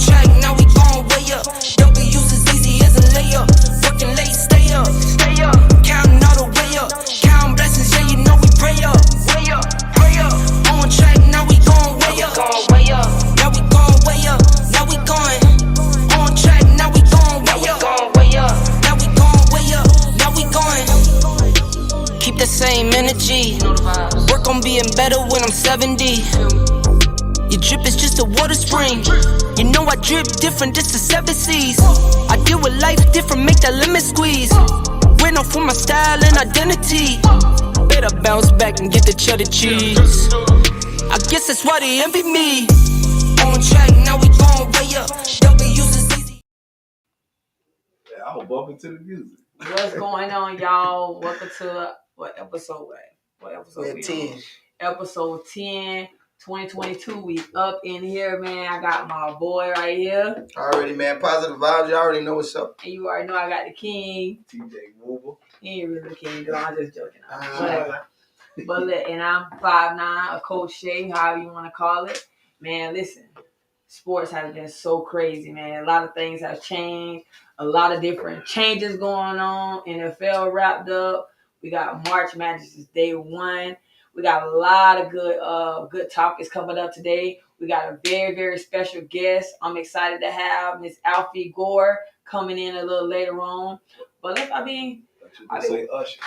track, now we going way up. W's as easy as a layup. Working late, stay up. Counting all the way up. Counting blessings, yeah, you know we pray up. Pray up. On track, now we going way up. Now we going way up. Now we going on track, now we going way up. Now we going way up. Now we going. Keep the same energy. Work on being better when I'm 70. Your drip is just a water spring. You know I drip different, this the 7 seas. I deal with life different, make that lemon squeeze. Went off for my style and identity. Better bounce back and get the cheddar cheese. I guess that's why they envy me. On track, now we going way up. W's is easy. Yeah, I was bumping to the music. What's going on, y'all? Welcome to what episode? What episode? We 10. Episode 10, 2022. We up in here, man. I got my boy right here. Already, man. Positive vibes. You already know what's up. And you already know I got the king. TJ Mover. He ain't really the king, though. I'm just joking. Whatever. But look, and I'm 5'9", a Coach Shay, however you want to call it. Man, listen. Sports has been so crazy, man. A lot of things have changed. A lot of different changes going on. NFL wrapped up. We got March Madness is day 1. We got a lot of good topics coming up today. We got a very, very special guest. I'm excited to have Miss Alfie Gore coming in a little later on. But Say Usher.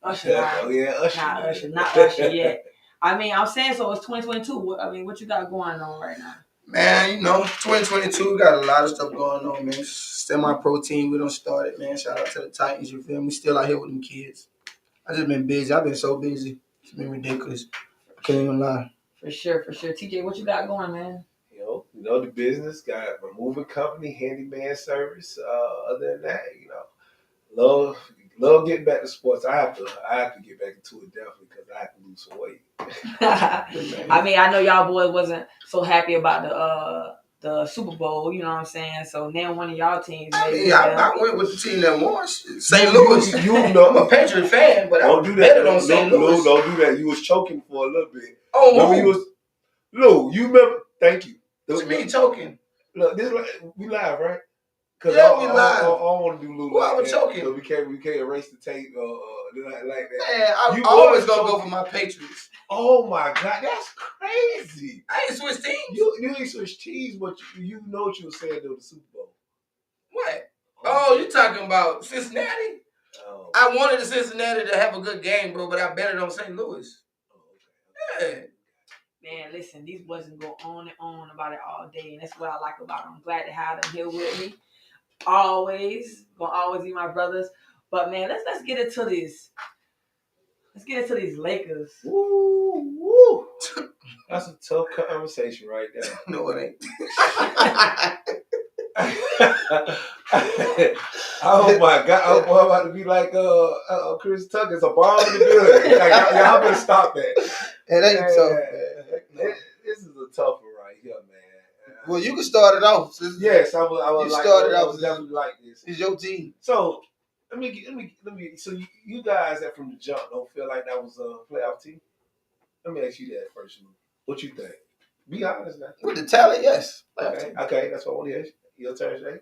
Usher. Oh yeah, Usher. Not Usher yet. I'm saying so. It's 2022. What you got going on right now? Man, 2022, we got a lot of stuff going on, man. Semi-pro team, we done started, man. Shout out to the Titans, you feel me? Still out here with them kids. I just been busy. I've been so busy. It's been ridiculous. I can't even lie. For sure. TJ, what you got going, man? You know the business, got a moving company, handyman service. Other than that, love getting back to sports. I have to get back into it definitely because I have to lose some weight. I know y'all boys wasn't so happy about the Super Bowl, you know what I'm saying? So now one of y'all teams. I went with the team that won. St. Louis. I'm a Patriot fan, but don't do that. betted on St. Louis. Don't do that. You was choking for a little bit. Oh, you remember? Thank you. What you mean choking? Look, we live, right? Yeah, we live. I don't want to do Lou. Well, I was choking. So we can't erase the tape like that. Man, I'm always gonna go for my Patriots. Oh my God, that's crazy! I ain't switch teams. You ain't switch teams, but you know what you were saying during the Super Bowl. What? Oh, you talking about Cincinnati? Oh. I wanted the Cincinnati to have a good game, bro, but I betted on St. Louis. Yeah. Man, listen, these boys can go on and on about it all day, and that's what I like about them. I'm glad to have them here with me. Gonna always be my brothers. But man, let's get into this. Let's get into these Lakers. Woo. That's a tough conversation right there. No, it ain't. Oh my God! I'm about to be like Chris Tucker. It's a bomb in the building. Like, y'all better stop that. It ain't tough. This is a tough one right here, man. Well, you can start it off. Yes, I would. I was definitely like this. It's your team. So let me. So you guys that from the jump don't feel like that was a playoff team? Let me ask you that first. What you think? Be honest now. With the talent, yes. Okay, that's what I want to ask you. Your turn, Jay.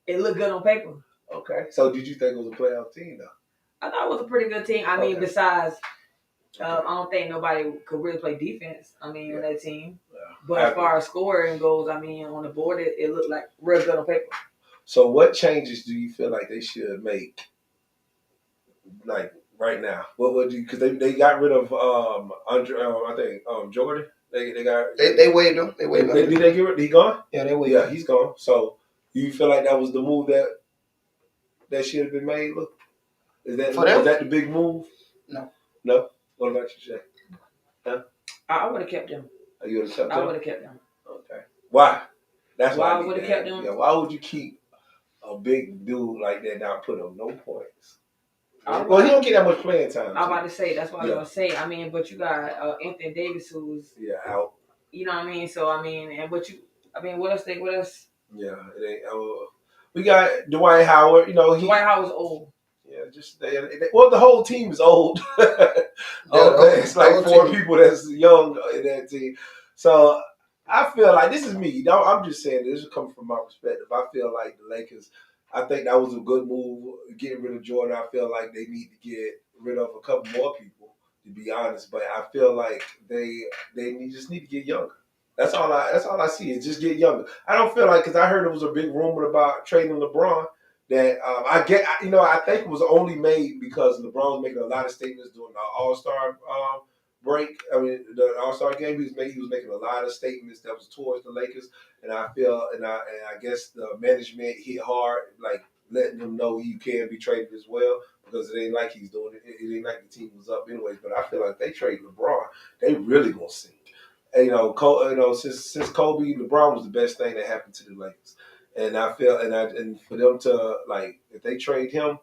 It looked good on paper. Okay. So did you think it was a playoff team, though? I thought it was a pretty good team. Besides, I don't think nobody could really play defense. On that team. Yeah. But as far as scoring goes, on the board, it looked like real good on paper. So what changes do you feel like they should make, like, right now? What would you, because they got rid of Jordan. They waived him. Did they get rid? He gone? Yeah, they waived. Yeah, he's gone. So you feel like that was the move that should have been made? Look, is that the big move? No. What about you, Jay? Huh? I would have kept them. You would have kept them? I would have kept them. Okay. Why? That's why I would have kept them. Yeah. Why would you keep a big dude like that down? Put him no points. Well, he don't get that much playing time. I'm about to say that's what I was gonna say. But you got Anthony Davis who's out. You know what I mean? So and what else? Yeah, it ain't. We got Dwight Howard. Dwight Howard's old. Yeah, the whole team is old. It's like 4 people that's young in that team. So I feel like this is me. No, I'm just saying this is coming from my perspective. I feel like the Lakers. I think that was a good move getting rid of Jordan. I feel like they need to get rid of a couple more people, to be honest. But I feel like they just need to get younger. That's all I see is just get younger. I don't feel like because I heard there was a big rumor about trading LeBron that I think it was only made because LeBron was making a lot of statements during the All Star break. I mean, the All Star game he was making a lot of statements that was towards the Lakers, and I feel and I guess the management hit hard, like letting them know you can be traded as well because it ain't like he's doing it. It ain't like the team was up anyways. But I feel like if they trade LeBron, they really gonna sink. And, since Kobe, LeBron was the best thing that happened to the Lakers, and I feel and for them to like if they trade him,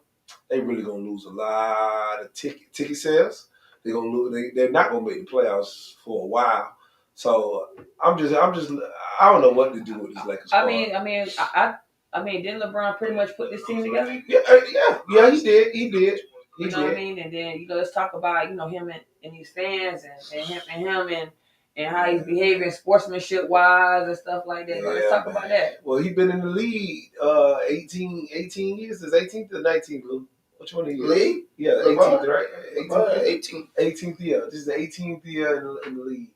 they really gonna lose a lot of ticket sales. They're gonna lose. They're not gonna make the playoffs for a while. So I'm just I don't know what to do with this Lakers squad. I mean, didn't LeBron pretty much put this team together? Yeah, he did. You know what I mean? And then let's talk about him and these fans and him and how he's behaving sportsmanship wise and stuff like that. Let's talk about that. Well, he's been in the league 18 years. It's 18th or 19th, Lou? Which one are you? League? Yeah, 18th, right? 18th year. This is the 18th year in the league.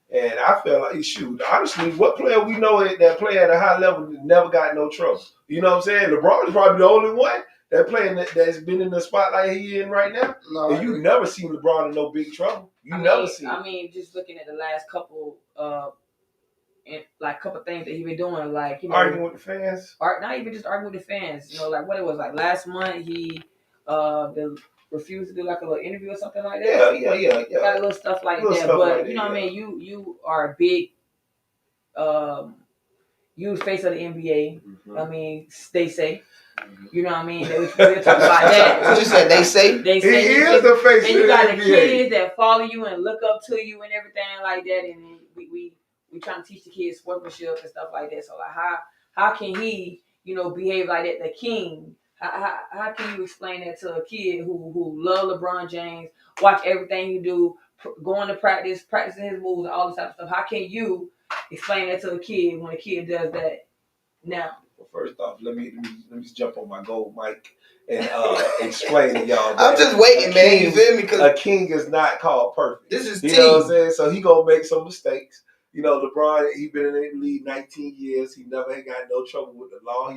And I feel like, shoot, honestly, what player we know that play at a high level never got no trouble? You know what I'm saying? LeBron is probably the only one that's been in the spotlight he in right now. No, and you've never seen LeBron in no big trouble. Never seen. I mean, just looking at the last couple things that he been doing, like arguing with the fans. Not even just arguing with the fans. Like what it was like last month he refused to do like a little interview or something like that. Yeah. Got a little stuff like that. But you know what I mean? You are a big you face of the NBA. Mm-hmm. I mean, they say. You know what I mean? We'll talk about that. What you said? They say? They say. He is the face and you got the kids that follow you and look up to you and everything like that. And we trying to teach the kids sportsmanship and stuff like that. So like how can he, behave like that? The king. How can you explain that to a kid who love LeBron James, watch everything you do, going to practice, practicing his moves, and all this type of stuff? How can you explain that to a kid when a kid does that now? Well, first off, let me just jump on my gold mic and explain to y'all. I'm just waiting, man. You feel me? Because a king is not called perfect. This is you know what I'm saying. So he gonna make some mistakes. LeBron, he been in the league 19 years. He never ain't got no trouble with the law.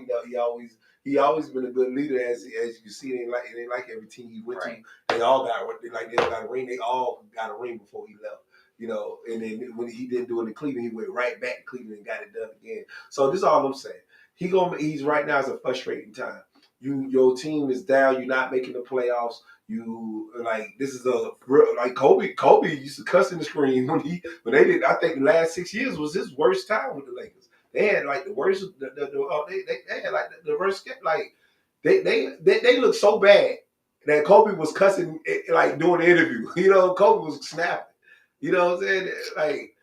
He always been a good leader, as you can see. It ain't like every team he went to. They all got a ring. They all got a ring before he left. And then when he didn't do it in Cleveland, he went right back to Cleveland and got it done again. So this is all I'm saying. He's right now is a frustrating time. Your team is down. You're not making the playoffs. This is Kobe used to cuss in the screen when they did. I think the last 6 years was his worst time with the Lakers. They had like the worst. They had like the worst. Like they looked so bad that Kobe was cussing like during the interview. Kobe was snapping. You know what I'm saying? Like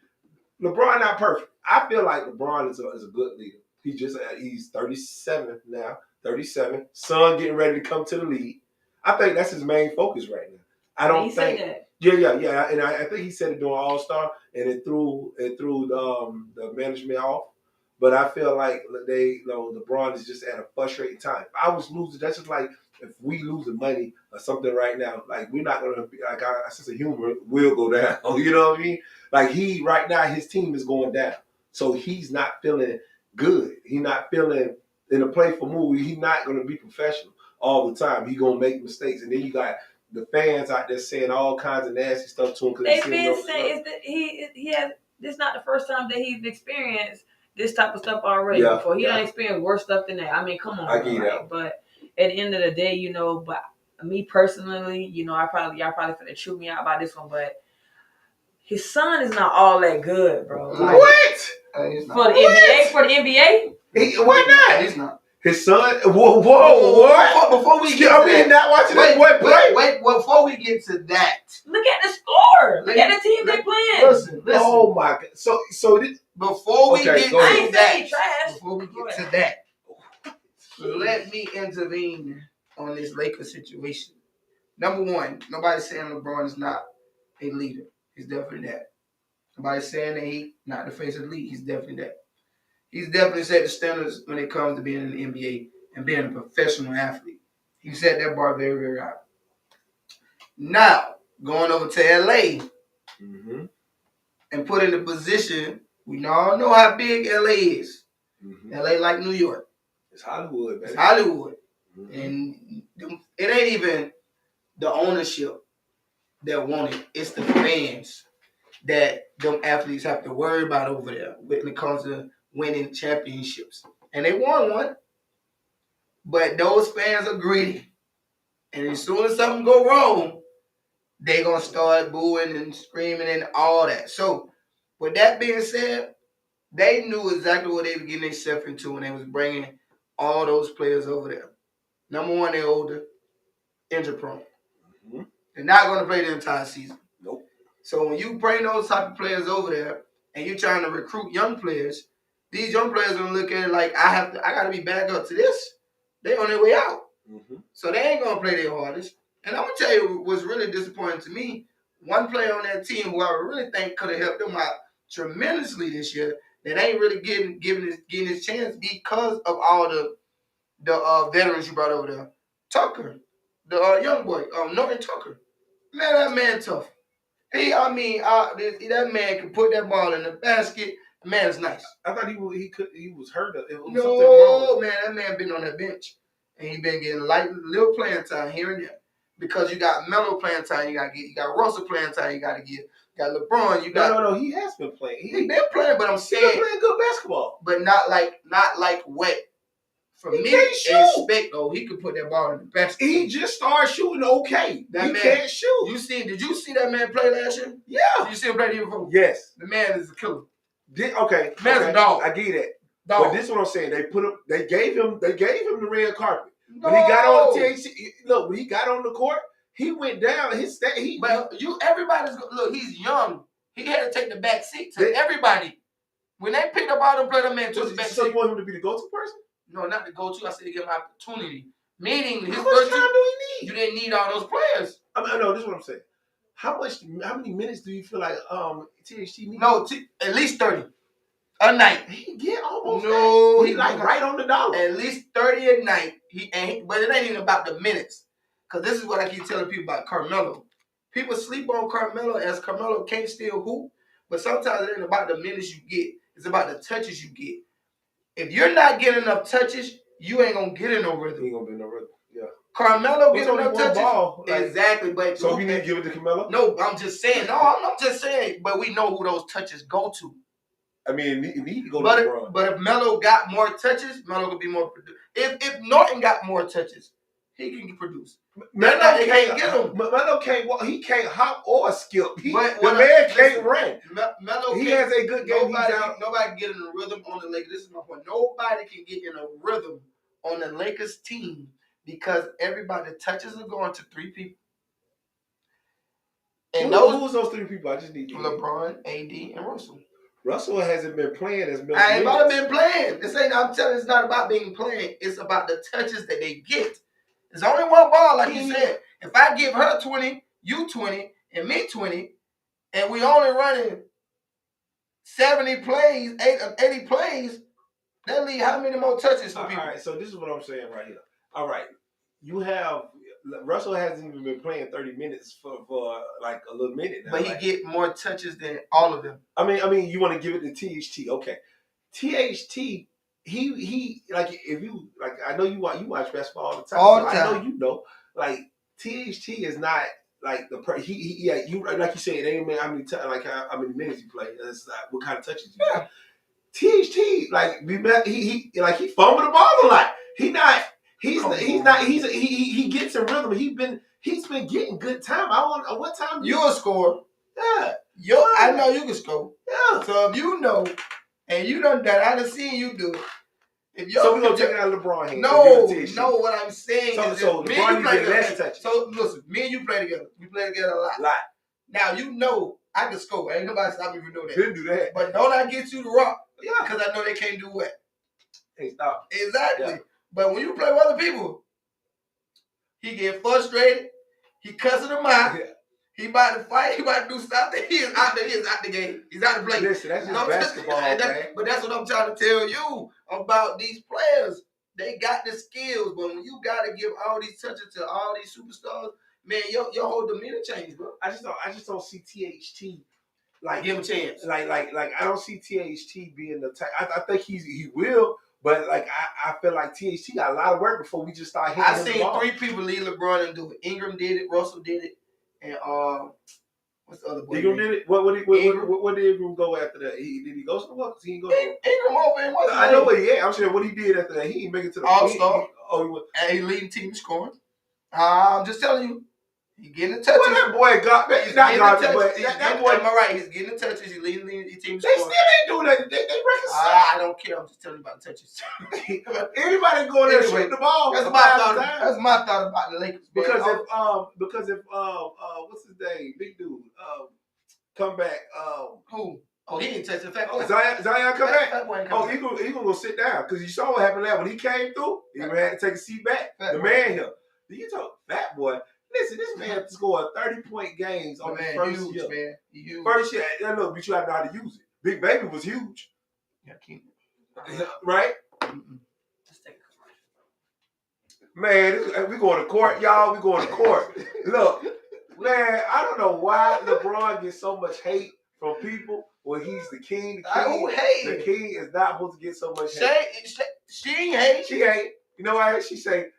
LeBron not perfect. I feel like LeBron is a good leader. He's 37 now. 37. Son getting ready to come to the league. I think that's his main focus right now. I don't think. That. Yeah. And I think he said it during All-Star, and it threw the management off. But I feel like LeBron is just at a frustrating time. If I was losing, that's just like if we losing money or something right now. Like we're not gonna be like our sense of humor will go down. You know what I mean? Like right now, his team is going down, so he's not feeling good. He's not feeling in a playful mood. He's not gonna be professional all the time. He's gonna make mistakes, and then you got the fans out there saying all kinds of nasty stuff to him. They've been saying this is not the first time that he's experienced this type of stuff already before. He done experienced worse stuff than that. I mean, come on. I get that. But at the end of the day, but me personally, y'all probably finna chew me out about this one, but his son is not all that good, bro. Like, what? For the NBA? Why not? He's not. His son? Whoa, what? Before we get to that. Not watching this boy play? Wait, before we get to that. Look at the score. Look at the team they playing. Listen. Oh, my God. So this... Before we get to that. Trash. Before we get to that. Let me intervene on this Lakers situation. Number one, nobody's saying LeBron is not a leader. He's definitely that. By saying that he not the face of the league, he's definitely that. He's definitely set the standards when it comes to being in the NBA and being a professional athlete. He set that bar very, very high. Now, going over to LA and put in a position, we all know how big LA is. LA like New York. It's Hollywood, man. It's Hollywood. And it ain't even the ownership that want it. It's the fans that them athletes have to worry about over there when it comes to winning championships. And they won one. But those fans are greedy. And as soon as something go wrong, they going to start booing and screaming and all that. So, with that being said, they knew exactly what they were getting themselves into when they was bringing all those players over there. Number one, they're older, injury prone. They're not going to play the entire season. Nope. So when you bring those type of players over there and you're trying to recruit young players, these young players are going to look at it like, I got to be back up to this. They on their way out. So they ain't going to play their hardest. And I'm going to tell you what's really disappointing to me, one player on that team who I really think could have helped them out tremendously this year, that ain't really getting his chance because of all the veterans you brought over there. Tucker, the young boy, Norton Tucker. Man, that man tough. That man can put that ball in the basket. The man is nice. I thought he was hurt. No, man, that man been on that bench. And he been getting little playing time here and there. Because you got Melo playing time, you got Russell playing time, you got to get. You got LeBron, you got. No, he has been playing. He been playing, but I'm saying. He's been playing good basketball. But not like wet. For he me, can't shoot. He could put that ball in the basket. He just started shooting okay. He can't shoot. Did you see that man play last year? Yeah. Did you see him play the year before? Yes. The man is a killer. Okay. The man's a dog. I get it. Dog. But this is what I'm saying. They gave him the red carpet. No. When he got on when he got on the court, he went down. He's young. He had to take the back seat to everybody. When they picked up all them players, that man took the back seat. So you want him to be the go-to person? No, not the go-to. I said to give him an opportunity. Meaning, how much time do he need? You didn't need all those players. No, this is what I'm saying. How many minutes do you feel like THT needs? No, at least 30 a night. He get almost. No, he like right on the dollar. At least 30 a night. But it ain't even about the minutes. Because this is what I keep telling people about Carmelo. People sleep on Carmelo as Carmelo can't still hoop. But sometimes it ain't about the minutes you get. It's about the touches you get. If you're not getting enough touches, you ain't gonna get in no rhythm. He ain't gonna be in no rhythm. Yeah. Carmelo gets enough touches. Ball, exactly, but so we need to give it to Carmelo? No, I'm just saying. No, I'm not just saying. But we know who those touches go to. I mean, he need to go to LeBron. But if Melo got more touches, Melo could be more. If Norton got more touches, he can produce. Melo can't get him. Melo can't walk. He can't hop or skip. The man can't run. Melo has a good game. Nobody can get in a rhythm on the Lakers. This is my point. Nobody can get in a rhythm on the Lakers team because everybody touches are going to three people. And who's those three people? I just need LeBron, AD, and Russell. Russell hasn't been playing as much. I ain't about been playing. I'm telling you, it's not about being playing. It's about the touches that they get. There's only one ball, like you said. If I give her 20, you 20, and me 20, and we only running 70 plays, 80 plays, that leave how many more touches for people? All right, so this is what I'm saying right here. All right, you have Russell hasn't even been playing 30 minutes for like a little minute now. But he get more touches than all of them. I mean, you want to give it to THT? Okay, THT. He like if you like I know you watch basketball all the time. All the time. I know you know like THT is not like the you like you said it ain't how many how many minutes you play. It's like what kind of touches you got. THT like he fumbled the ball a lot. He gets in rhythm. He's been getting good time. What time you a score? Yeah. I know you can score. Yeah. So if you know. And you done that. I done seen you do it. So we're going to take it out of LeBron hands. No, what I'm saying is so me and you play less touches. So listen, me and you play together. We play together a lot. Now you know I can score. Ain't nobody stop me from doing that. Didn't do that. But don't I get you the rock? Yeah. Because I know they can't do what? Hey, stop. Exactly. Yeah. But when you play with other people, he get frustrated. He cussing them out. Yeah. He about to fight. He about to do something. He is out there. He is out the game. He's out the play. Listen, that's just basketball, man. But that's what I'm trying to tell you about these players. They got the skills, but when you got to give all these touches to all these superstars, man, your whole demeanor changes, bro. I just don't see THT like give him a chance. Like I don't see THT being the type. I think he will, but like I feel like THT got a lot of work before we just start hitting. I seen 3 people lead LeBron and do it. Ingram did it, Russell did it, and what's the other boy? Ingram did it. What did Ingram go after that? Did he go somewhere? Because he didn't go. Ingram over and what's I know what he had. I'm sure what he did after that. He didn't make it to the All-Star. Oh, he was. And he leading team scoring. I'm just telling you. He getting the touches. Well, that boy got that. He's not got that, but that boy. Am I right? He's getting the touches. He's leading the team. They still ain't doing that. They I don't care. I'm just telling you about the touches. Anybody go there and shoot the ball. That's my thought about the Lakers. Because if what's his name? Big dude. Come back. Who? Oh, he didn't touch the fact. Zion come back. Oh, he gonna go sit down because you saw what happened there when he came through. He had to take a seat back. The man here. You talk fat boy. Listen, this man scored 30-point games on his first year. Man. Huge. First year, look, but you have to know how to use it. Big Baby was huge. Yeah, right? Let's take a commercial. Man, we going to court, y'all. We going to court. Look, man, I don't know why LeBron gets so much hate from people when he's the king. The king is not supposed to get so much hate. She ain't hate. She ain't. You know what she said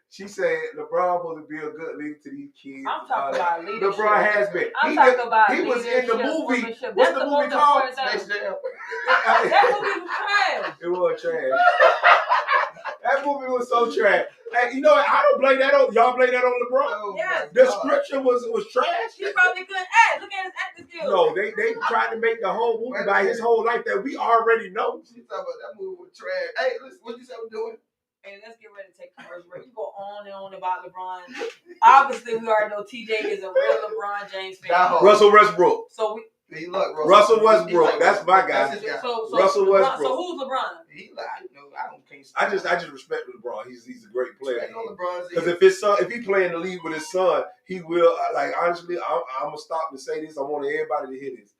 LeBron supposed to be a good leader to these kids. I'm talking about leadership. LeBron has been. I'm talking about he was in the movie. Leadership. What's the movie called? That movie was trash. It was trash. That movie was so trash. Hey, you know what? I don't blame that on y'all. Blame that on LeBron. Yes. The scripture was trash. He probably couldn't act. Look at his acting skills. No, they tried to make the whole movie about his whole life that we already know. She talking about that movie was trash. Hey, listen, what you say we're doing? Hey, let's get ready to take commercial break. We go on and on about LeBron. Obviously, we already know TJ is a real LeBron James fan. Russell Westbrook. So Russell Westbrook. That's my guy. So Russell Westbrook. So who's LeBron? I just respect LeBron. He's a great player. Because if he play in the league with his son, he will. Like honestly, I'm gonna stop and say this. I want everybody to hear this.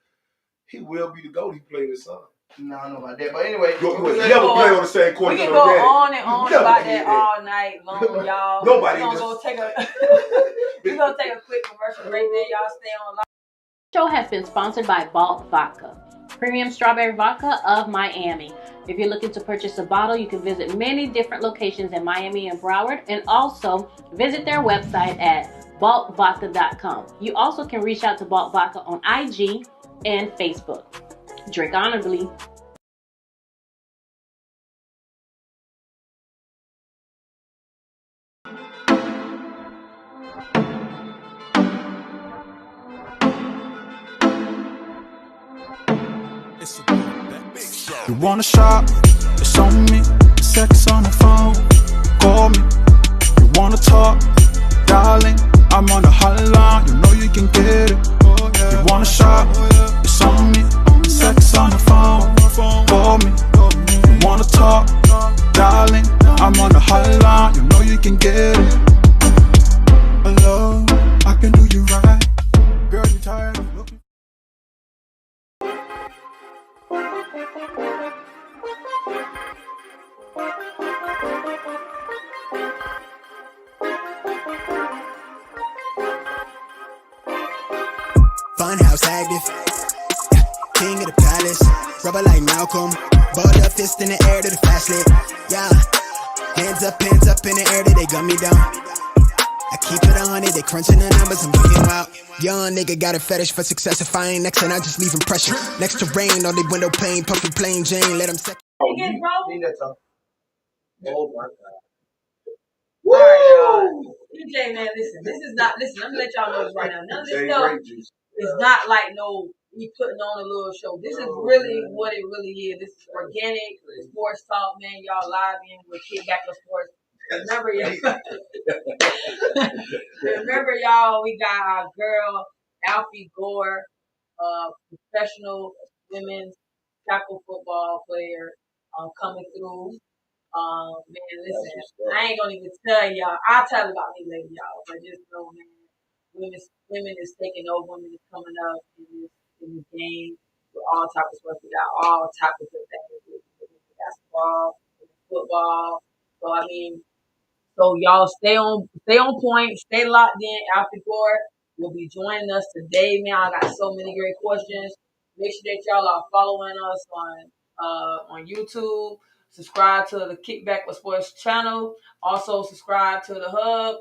He will be the GOAT. He played his son. No, I don't know about that. But anyway, you never play on the same court. We can go on and on about that all night long, y'all. Nobody. We're gonna take a quick commercial break. Then y'all stay on. The show has been sponsored by Balt Vodka, premium strawberry vodka of Miami. If you're looking to purchase a bottle, you can visit many different locations in Miami and Broward, and also visit their website at baltvodka.com. You also can reach out to Balt Vodka on IG and Facebook. Drink honorably. You wanna shop? It's on me. Sex on the phone. Call me. You wanna talk? Darling, I'm on the hotline. You know you can get it. You wanna shop? It's on me. Sex on the phone. Call me. You wanna talk? Darling, I'm on the hotline. You know you can get it. Hello, I can do you right. Girl, you tired of looking. Funhouse active, king of the palace, rubber like Malcolm, ball up fist in the air to the flashlight, yeah, hands up in the air that they gun me down, I keep it on it, they crunching the numbers, I'm getting wild, young nigga got a fetish for success, if I ain't next and I just leave him pressure, next to rain on the window pane, puffy plain Jane, let him second. Oh my God. All right, y'all. DJ, man, listen. This is not. Listen, I'm gonna let y'all know this right now. None of this stuff is not like we putting on a little show. This is really what it really is. This is organic sports talk, man. Y'all live in with KickBack Sports. Remember, y'all, we got our girl Alfie Gore, professional women's tackle football player, coming through. Man, listen, I ain't gonna even tell y'all. I'll tell about me later, y'all. But just know, man, women is taking over. Women is coming up in this game with all types of sports. We got all types of things. We got basketball, football. So I mean, so y'all stay on point, stay locked in. Alfie Gore will be joining us today, man. I got so many great questions. Make sure that y'all are following us on YouTube. Subscribe to the Kickback with Sports channel. Also subscribe to the Hub,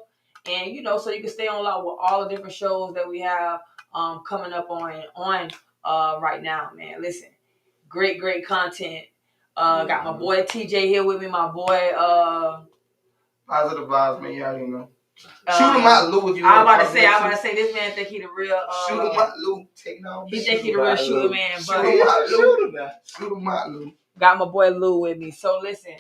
and so you can stay on lock with all the different shows that we have coming up on right now, man. Listen, great content. Got my boy TJ here with me. My boy Positive vibes, man. You already know. Shoot him out, Lou. If you I'm about to say this man think he the real. Shoot him out, Lou. Taking off. He think he the real shooter man. But Shoot him out, Lou. Got my boy Lou with me. So listen,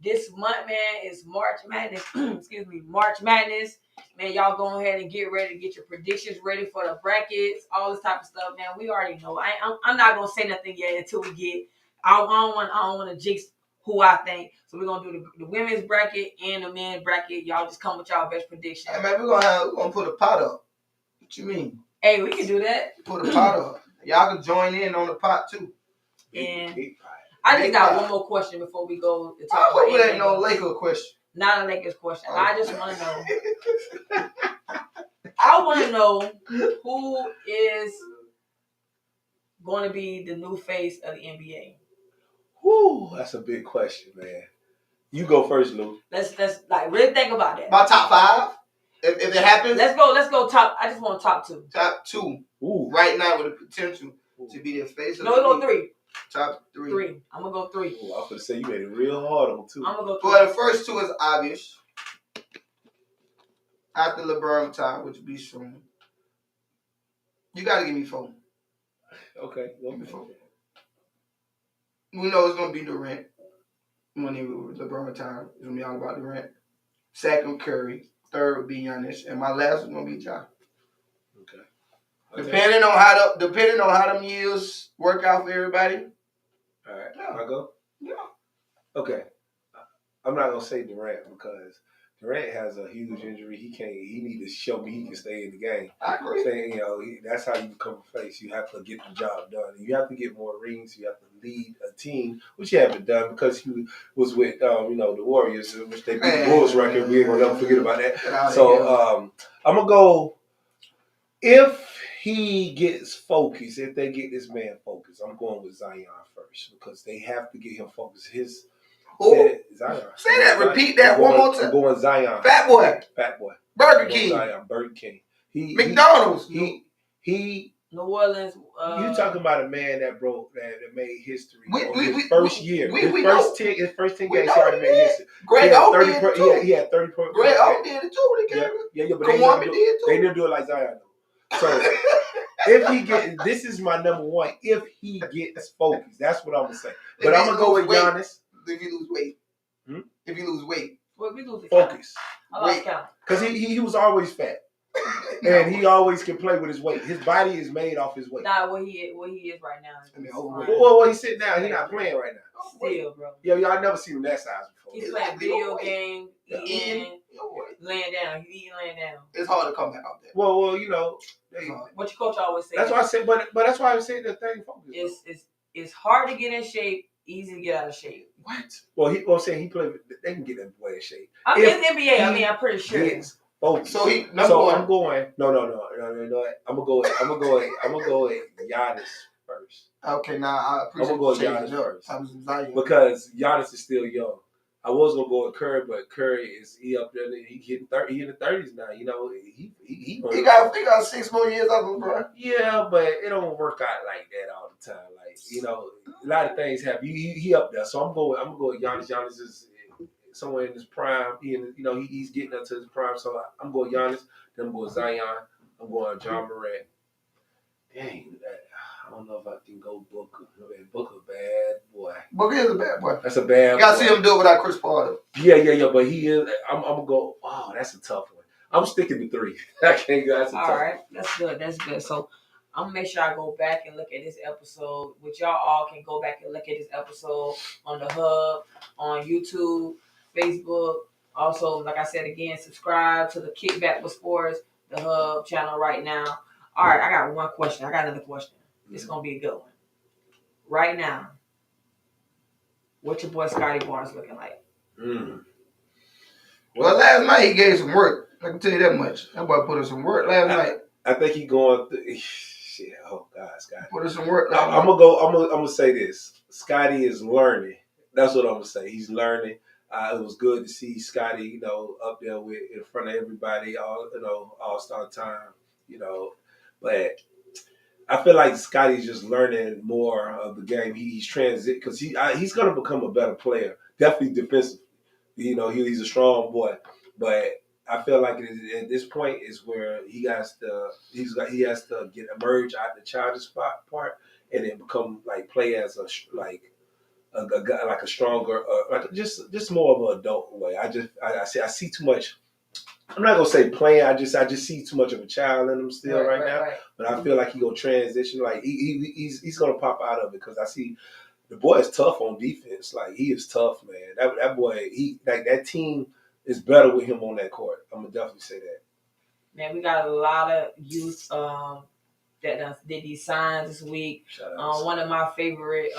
this month, man, is March Madness. Excuse me, March Madness. Man, y'all go ahead and get ready to get your predictions ready for the brackets, all this type of stuff, man. We already know. I'm not gonna say nothing yet until we get. I don't want to jinx who I think. So we're gonna do the women's bracket and the men's bracket. Y'all just come with y'all best predictions. Hey man, we're gonna put a pot up. What you mean? Hey, we can do that. Put a pot up. Y'all can join in on the pot too. And I just got one more question before we go to talk about it. Ain't no Lakers question. Not a Lakers question. Oh. I just want to know. I want to know who is going to be the new face of the NBA. Whew, that's a big question, man. You go first, Lou. Let's like really think about that. My top 5, if it happens. Let's go top. I just want top 2. Top 2. Ooh. Right now with the potential to be the face of the league. No, go 3. Top 3. 3. I'm gonna go 3. Ooh, I'm gonna say you made it real hard on 2. I'm gonna go 3. Well, the first 2 is obvious. After LeBron time, which would be soon. You gotta give me 4. Okay, give me 4. We know it's gonna be Durant. When he was LeBron time, it's gonna be all about Durant. Second, Curry. Third would be Giannis, and my last is gonna be Ja. Okay. Depending on how them years work out for everybody. All right, I go. Yeah. Okay, I'm not gonna say Durant because Durant has a huge injury. He need to show me he can stay in the game. I agree. Saying, that's how you become a face. You have to get the job done. You have to get more rings. You have to lead a team, which you haven't done because he was with, the Warriors, which they beat the Bulls record. We ain't gonna never forget about that. So I'm gonna go. If he gets focused, if they get this man focused, I'm going with Zion first because they have to get him focused. Zion. Say that. Repeat that one more time. I'm going Zion. Fat boy. Burger King. Zion. Burger King. McDonald's. He New Orleans. You talking about a man that made history. His first 10 games, he already made history. Greg O did it too. He had 30 points. Greg O did it too when he came. Yeah, but they didn't do it like Zion. So if he gets, this is my number 1. If he gets focused, that's what I'm gonna say. But I'm gonna go with Giannis. If you lose weight. If you lose weight. Well, if you lose focus. I lost count. Because he was always fat. And he always can play with his weight. His body is made off his weight. Nah, what he is right now. Well, he's sitting down. He's not playing right now. Still, bro. Y'all never seen him that size before. He's playing video games, eating, laying down. He's eating, laying down. It's hard to come back out there. Well, what your coach always says. That's why I said, but that's why I said the thing focus. It's hard to get in shape, easy to get out of shape. What? Well, he played. They can get that boy in shape. I mean, it's NBA. I'm pretty sure. Focus. So I'm going. No. I'm gonna go with Giannis first. Okay, now I appreciate. I'm gonna go with Giannis first because Giannis is still young. I was gonna go with Curry, but Curry is up there. He in the 30s now. He got 6 more years of him, bro. Yeah, but it don't work out like that all the time. Like a lot of things happen. He up there, so I'm going with Giannis. Giannis is somewhere in his prime. He's getting up to his prime. So I'm going Giannis. Then I'm going Zion. I'm going John Morant. Dang, I don't know if I can go Booker. Booker, bad boy. Booker is a bad boy. That's a bad boy. You got to see him do it without Chris Paul. Yeah. But he is. I'm going to go, wow, that's a tough one. I'm sticking to 3. I can't go. That's a tough one. All right. That's good. So I'm going to make sure I go back and look at this episode, which y'all all can go back and look at this episode on the Hub, on YouTube, Facebook. Also, like I said again, subscribe to the Kickback with Sports. the Hub channel right now. All right, I got one question. I got another question. It's gonna be a good one. Right now, what your boy Scotty Barnes looking like? Well, last night he gave some work. I can tell you that much. That boy put in some work last night. I think he going through. Shit, oh God, Scotty. Put in some work. I'm gonna say this. Scotty is learning. That's what I'm gonna say. He's learning. It was good to see Scotty, up there in front of everybody, all-star time, But I feel like Scotty's just learning more of the game. He's transit because he's gonna become a better player. Definitely defensively. He's a strong boy, but I feel like at this point is where he has to emerge out the childish part and then become play as a guy, like a stronger, just more of an adult way. I see too much. I'm not gonna say playing. I just see too much of a child in him still right now. Right. But I feel like he gonna transition. Like he's gonna pop out of it because I see the boy is tough on defense. Like he is tough, man. That boy, that team is better with him on that court. I'm gonna definitely say that. Man, we got a lot of youth that did these signs this week. One of my favorite,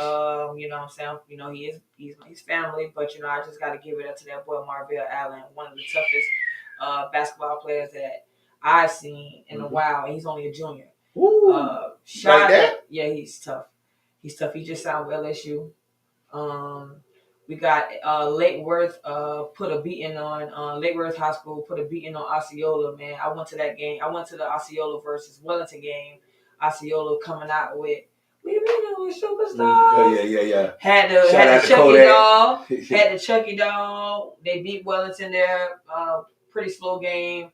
he's family, but I just got to give it up to that boy Marvell Allen, one of the toughest basketball players that I've seen in a while. He's only a junior. Yeah, he's tough. He's tough. He just signed with LSU. We got Lake Worth put a beating on Lake Worth High School, put a beating on Osceola, man. I went to that game. I went to the Osceola versus Wellington game. Osceola coming out with "We beat them with superstars." Oh yeah. Had the Chucky doll. Had the Chucky doll. They beat Wellington there. Pretty slow game.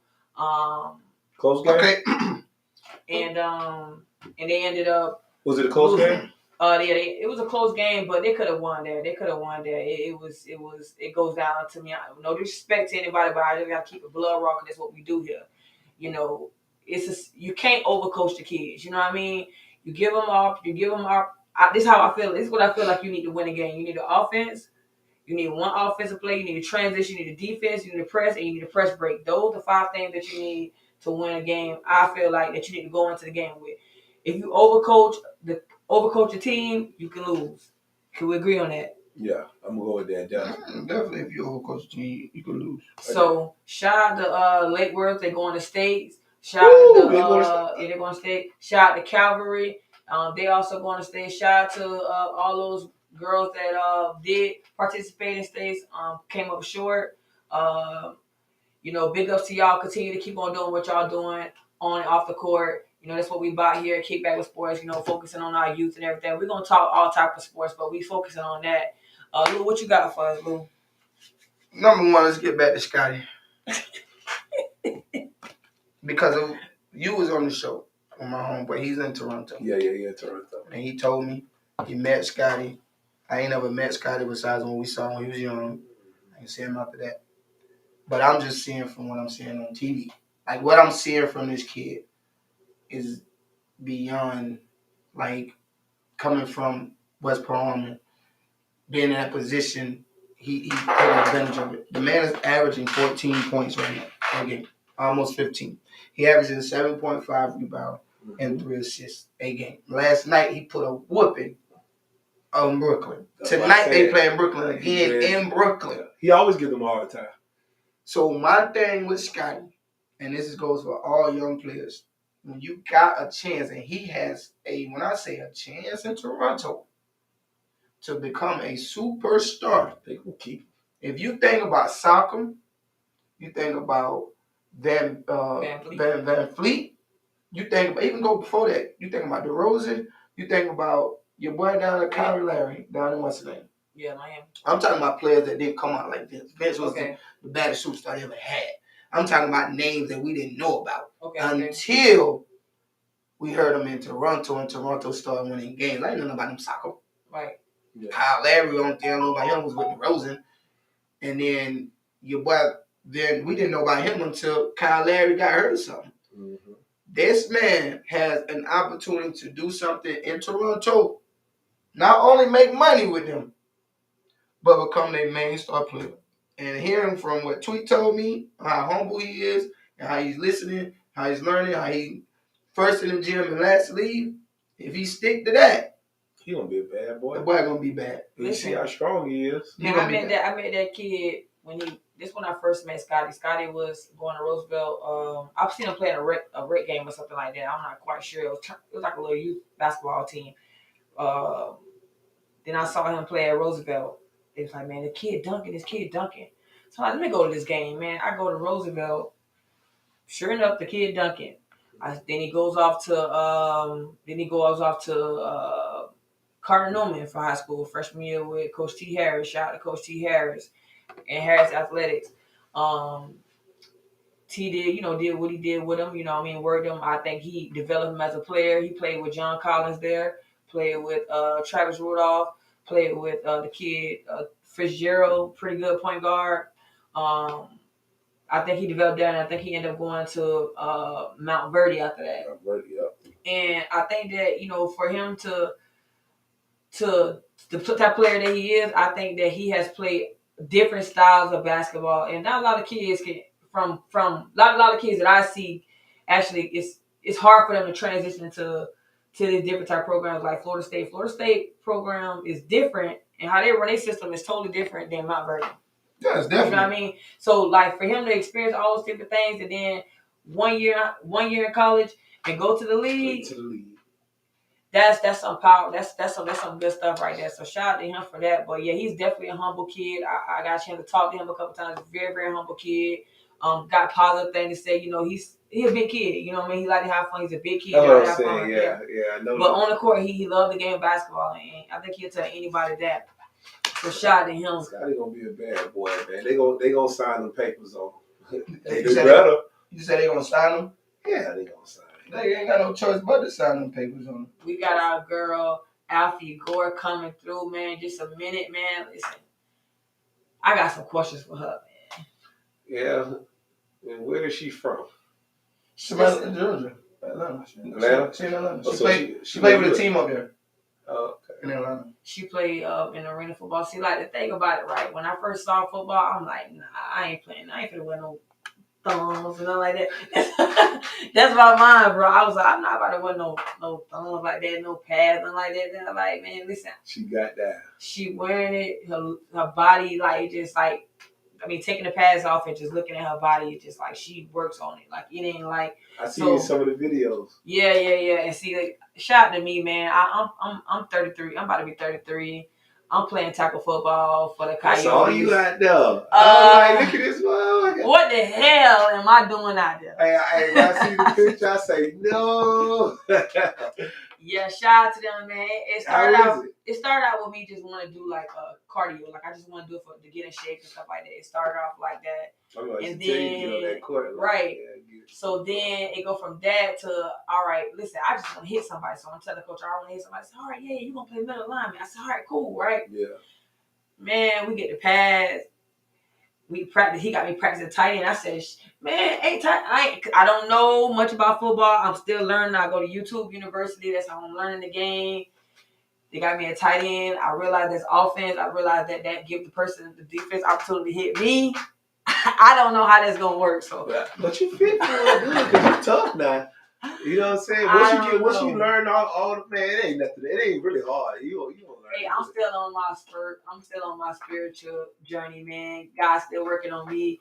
Close game. Okay. And they ended up. Was it a close game? It was a close game, but they could have won there. It goes down to me. No disrespect to anybody, but I just gotta keep it blood raw. That's what we do here. You can't overcoach the kids. You know what I mean? You give them off. This is how I feel. This is what I feel like you need to win a game. You need an offense. You need one offensive play. You need a transition. You need a defense. You need a press, and you need a press break. Those are the 5 things that you need to win a game. I feel like that you need to go into the game with. If you overcoach a team, you can lose. Can we agree on that? Yeah, I'm gonna go with that. Definitely, if you overcoach a team, you can lose. So shout out to Lake Worth. They're going to states. Shout out to they're going to state. Shout out to Calvary. They also going to state. Shout out to all those girls that did participate in states. Came up short. Big ups to y'all. Continue to keep on doing what y'all doing on and off the court. That's what we bought here at KickBack with Sports, focusing on our youth and everything. We're going to talk all type of sports, but we focusing on that. Lou, what you got for us, Lou? Number one, let's get back to Scotty. Because you was on the show on my homeboy. He's in Toronto. Yeah, Toronto. And he told me he met Scotty. I ain't never met Scotty besides when we saw him when he was young. I ain't see him after that. But I'm just seeing from what I'm seeing on TV. Like, what I'm seeing from this kid is beyond, coming from West Palm, being in that position, he taking advantage of it. The man is averaging 14 points right now, a game, almost 15. He averages 7.5 rebounds and 3 assists a game. Last night, he put a whooping on Brooklyn. Tonight, they playing Brooklyn again in Brooklyn. He always gives them a hard time. So my thing with Scotty, and this goes for all young players, when you got a chance, and he has when I say a chance in Toronto to become a superstar, they will keep. If you think about soccer, you think about Van Fleet, you think about, even go before that, you think about DeRozan, you think about your boy down at Kyle Larry, down in what's his name? Yeah, Miami. I'm talking about players that didn't come out like Vince. Vince was the baddest superstar he ever had. I'm talking about names that we didn't know about until we heard them in Toronto, and Toronto started winning games. I didn't know about them soccer. Right. Yeah. Kyle Larry, on there, nobody else was with DeRozan. And then your boy, then we didn't know about him until Kyle Larry got hurt or something. Mm-hmm. This man has an opportunity to do something in Toronto. Not only make money with them, but become their main star player. And hearing from what Tweet told me, how humble he is, and how he's listening, how he's learning, how he first in the gym and last to leave. If he stick to that, He gonna be a bad boy. the boy gonna be bad. You see how strong he is. Man, I met that kid when I first met Scotty. Scotty was going to Roosevelt. I've seen him play in a rec game or something like that. I'm not quite sure. It was like a little youth basketball team. Then I saw him play at Roosevelt. It was like, man, this kid dunking. So I'm like, let me go to this game, man. I go to Roosevelt. Sure enough, the kid dunking. Then he goes off to Cardinal Newman for high school, freshman year with Coach T. Harris. Shout out to Coach T. Harris and Harris Athletics. T did what he did with him. Worked him. I think he developed him as a player. He played with John Collins there. Played with Travis Rudolph. Played with the kid Fitzgerald, pretty good point guard. I think he developed that, and I think he ended up going to Mount Verdi after that. Mount Verdi, yeah. And I think that for him to the type of player that he is, I think that he has played different styles of basketball, and not a lot of kids can from a lot of kids that I see. Actually, it's hard for them to transition to these different type of programs like Florida State. Florida State program is different, and how they run their system is totally different than Mount Verdi. Yeah, it's definitely. You know what I mean? So like for him to experience all those different things, and then 1 year in college and go to the league. That's some power. That's some good stuff right there. So shout out to him for that. But yeah, he's definitely a humble kid. I got a chance to talk to him a couple times. Very, very humble kid. Got positive things to say. He's a big kid. You know what I mean? He like to have fun. He's a big kid. That's what I'm saying. Yeah, I know. But on the court, he loved the game of basketball, and I think he'll tell anybody that. So shout out to him. Scotty gonna be a bad boy, man. They gonna sign the papers on. They do better. You said they gonna sign them? Yeah, they gonna sign. They ain't got no choice but to sign them papers on them. We got our girl Alfie Gore coming through, man. Just a minute, man. Listen, I got some questions for her, man. Yeah. And where is she from? She's from Georgia. Atlanta. She's in Atlanta. She played with a team up there. Oh, okay. In Atlanta. She played in arena football. See, like the thing about it, right? When I first saw football, I'm like, nah, I ain't playing. I ain't finna wear no thumbs and nothing like that. That's my mind, bro. I was like, I'm not about to wear no thumbs like that, no pads, nothing like that. Then I'm like, man, listen. She got that. She wearing it. Her body, like, just like, taking the pads off and just looking at her body, it's just like she works on it. Like it ain't like. I see some of the videos. Yeah. And see, like, shout out to me, man. I'm 33. I'm about to be 33. I'm playing tackle football for the Coyotes. That's all you got there. Look at this one. What the hell am I doing out there? Hey, when I see the picture, I say no. Yeah, shout out to them, man. It started out with me just want to do like cardio. Like I just want to do it to get in shape and stuff like that. It started off like that. And then that court, right. So then it go from that to, all right, listen, I just want to hit somebody. So I'm telling the coach, I want to hit somebody. I said, all right, yeah, you going to play middle lineman. I said, all right, cool, right? Yeah. Man, we get the pads. We practice. He got me practicing tight end. I said, man, I don't know much about football. I'm still learning. I go to YouTube University. That's how I'm learning the game. They got me a tight end. I realized that's offense. I realized that give the person the defense opportunity to hit me. I don't know how that's gonna work. So, but you fit for it good because you're tough now. You know what I'm saying? Once you learn all the man, it ain't nothing. It ain't really hard. You gonna learn. Hey, I'm still on my spurt. I'm still on my spiritual journey, man. God's still working on me.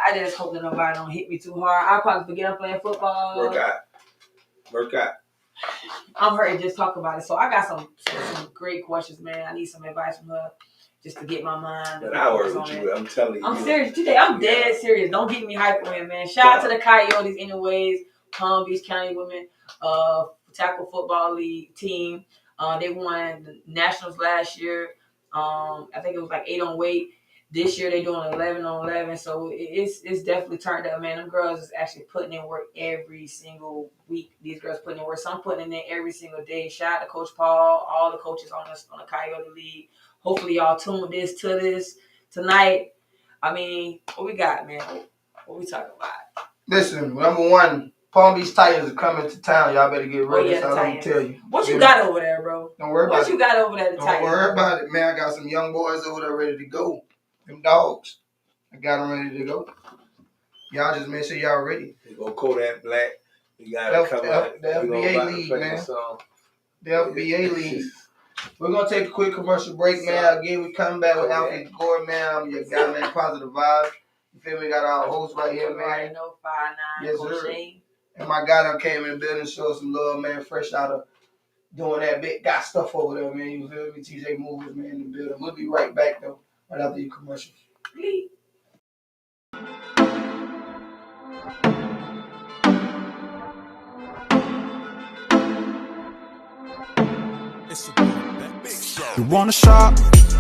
I just hope that nobody don't hit me too hard. I'll probably forget I'm playing football. Work out. I'm hurt to just talk about it. So I got some great questions, man. I need some advice from her just to get my mind. But I work with you. I'm telling you. I'm serious today. I'm dead serious. Don't get me hyped on it, man. Shout out to the Coyotes anyways. Palm Beach County Women Tackle Football League team. They won the Nationals last year. I think it was like 8 on weight. This year they're doing 11 on 11. So it's definitely turned up, man. Them girls is actually putting in work every single week. These girls putting in work. Some putting in every single day. Shout out to Coach Paul, all the coaches on the Coyote League. Hopefully y'all tuned to this tonight. What we got, man? What we talking about? Listen, number one, Palm Beach Titans are coming to town. Y'all better get ready. That's all I'm gonna tell you. What you got over there, bro? Don't worry about it. What you got over there, the Titans? Don't worry about it, man. I got some young boys over there ready to go. Them dogs. I got them ready to go. Y'all just make sure y'all ready. They go Kodak Black. We gotta come out. The FBA league, man. The FBA league. We're gonna take a quick commercial break, man. Again, we come back with Alfie Gore, man. I'm your guy, man. Positive Vibes. You feel me? We got our host right here, man. No 5'9", yes, Coach sir. Shane. And my guy done came in the building, showed some love, man. Fresh out of doing that big got stuff over there, man. You feel me? TJ Movers, man, in the building. We'll be right back though, right after your commercials. You wanna shop?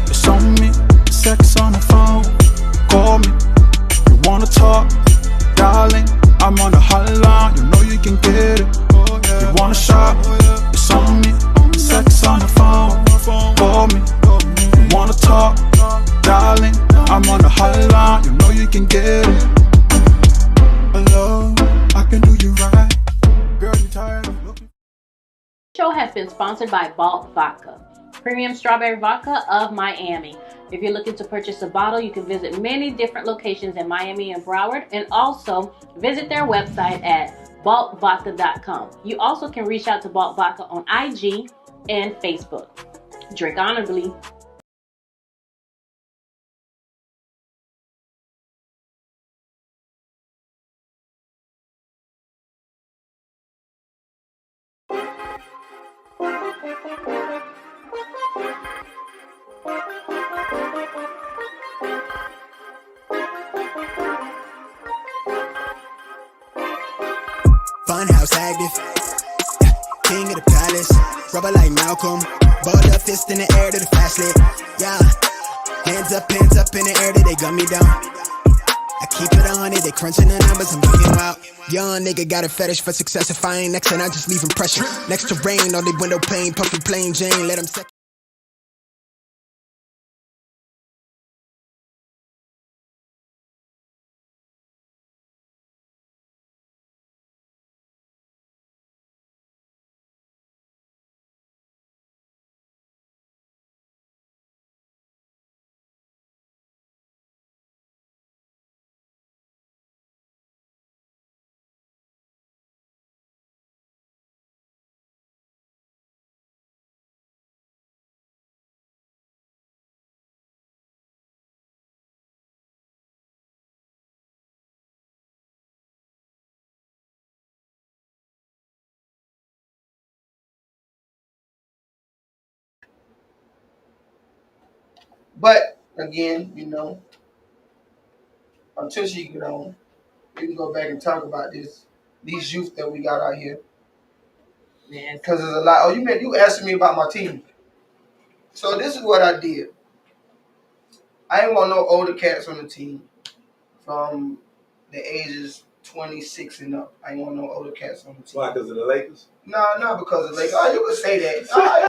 It's on me. Sex on the phone. Call me. You wanna talk? Darling, I'm on the hotline. You know you can get it. You wanna shop? It's on me. Sex on the phone. Call me. You wanna talk? Darling, I'm on the hotline. You know you can get it. Hello, I can do you right. Girl, you tired of looking? This show has been sponsored by Balt Vodka, premium strawberry vodka of Miami. If you're looking to purchase a bottle, you can visit many different locations in Miami and Broward, and also visit their website at baltvodka.com. You also can reach out to Balt Vodka on IG and Facebook. Drink honorably. Funhouse active, king of the palace, rubber like Malcolm, balled up fist in the air to the fast lit, yeah, hands up in the air that they gun me down, I keep it 100, they crunching the numbers, I'm getting wild, young nigga got a fetish for success, if I ain't next and I just leave impression, next to rain on the window pane, puffy plain Jane, let them second. But again, you know, until she get on, we can go back and talk about these youth that we got out here. Because there's a lot. Oh, you asking me about my team. So this is what I did. I ain't want no older cats on the team from the ages 26 and up. I ain't want no older cats on the team. Why? Because of the Lakers? No, not because of the Lakers. Oh, you could say that.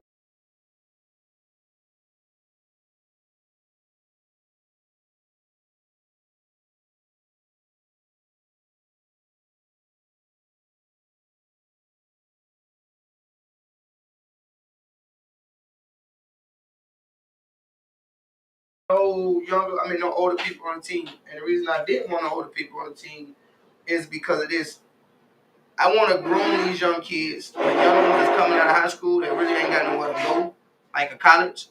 No older people on the team. And the reason I didn't want no older people on the team is because of this. I want to groom these young kids, the young ones coming out of high school that really ain't got nowhere to go, like a college,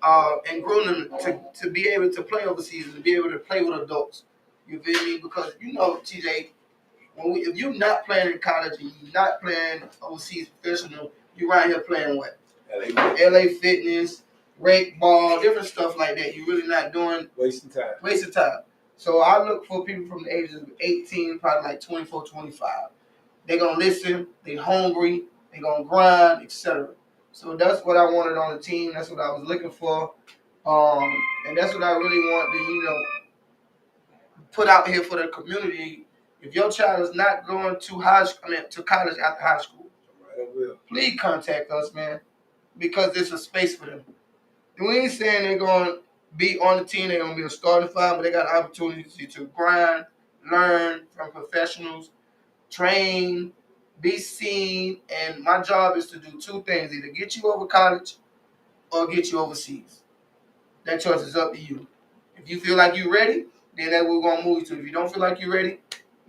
and groom them to be able to play overseas and to be able to play with adults. You feel me? Because you know, TJ, if you're not playing in college and you're not playing overseas professional, you're right here playing what? LA Fitness, rake ball, different stuff like that. You're really not doing wasting time. So I look for people from the ages of 18, probably like 24, 25. They're going to listen, they're hungry, they're going to grind, etc. So that's what I wanted on the team. That's what I was looking for. And that's what I really want to, put out here for the community. If your child is not going to college after high school, please contact us, man, because there's a space for them. And we ain't saying they're going to be on the team, they're going to be a starting five, but they got an opportunity to grind, learn from professionals, train, be seen, and my job is to do two things: either get you over college or get you overseas. That choice is up to you. If you feel like you're ready, then that's what we're gonna move you to. If you don't feel like you're ready,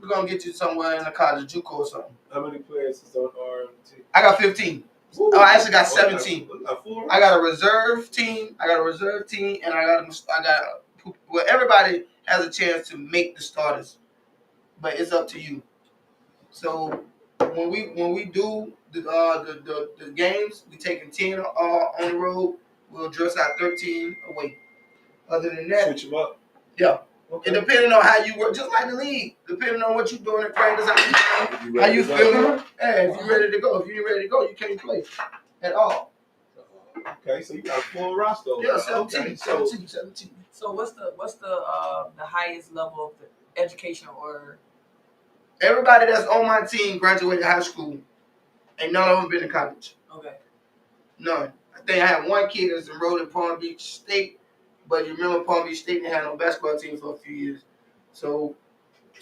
We're gonna get you somewhere in the college JUCO or something. How many players is on our team? I got 15. Woo. Oh, I actually got 17. I got a reserve team. And well, everybody has a chance to make the starters, but it's up to you. So when we do the games, we taking 10 on the road. We'll dress out 13 away. Other than that, switch them up. Yeah. Okay. And depending on how you work, just like the league, depending on what you're doing in practice, how you feeling. Hey, if you're ready to go, you can't play at all. Okay, so you got a full roster. Yeah, 17. Okay, 17. So what's the highest level of the education or? Everybody that's on my team graduated high school. Ain't none of them been to college. Okay. None. I think I had one kid that's enrolled in Palm Beach State, but you remember Palm Beach State didn't have no basketball team for a few years. So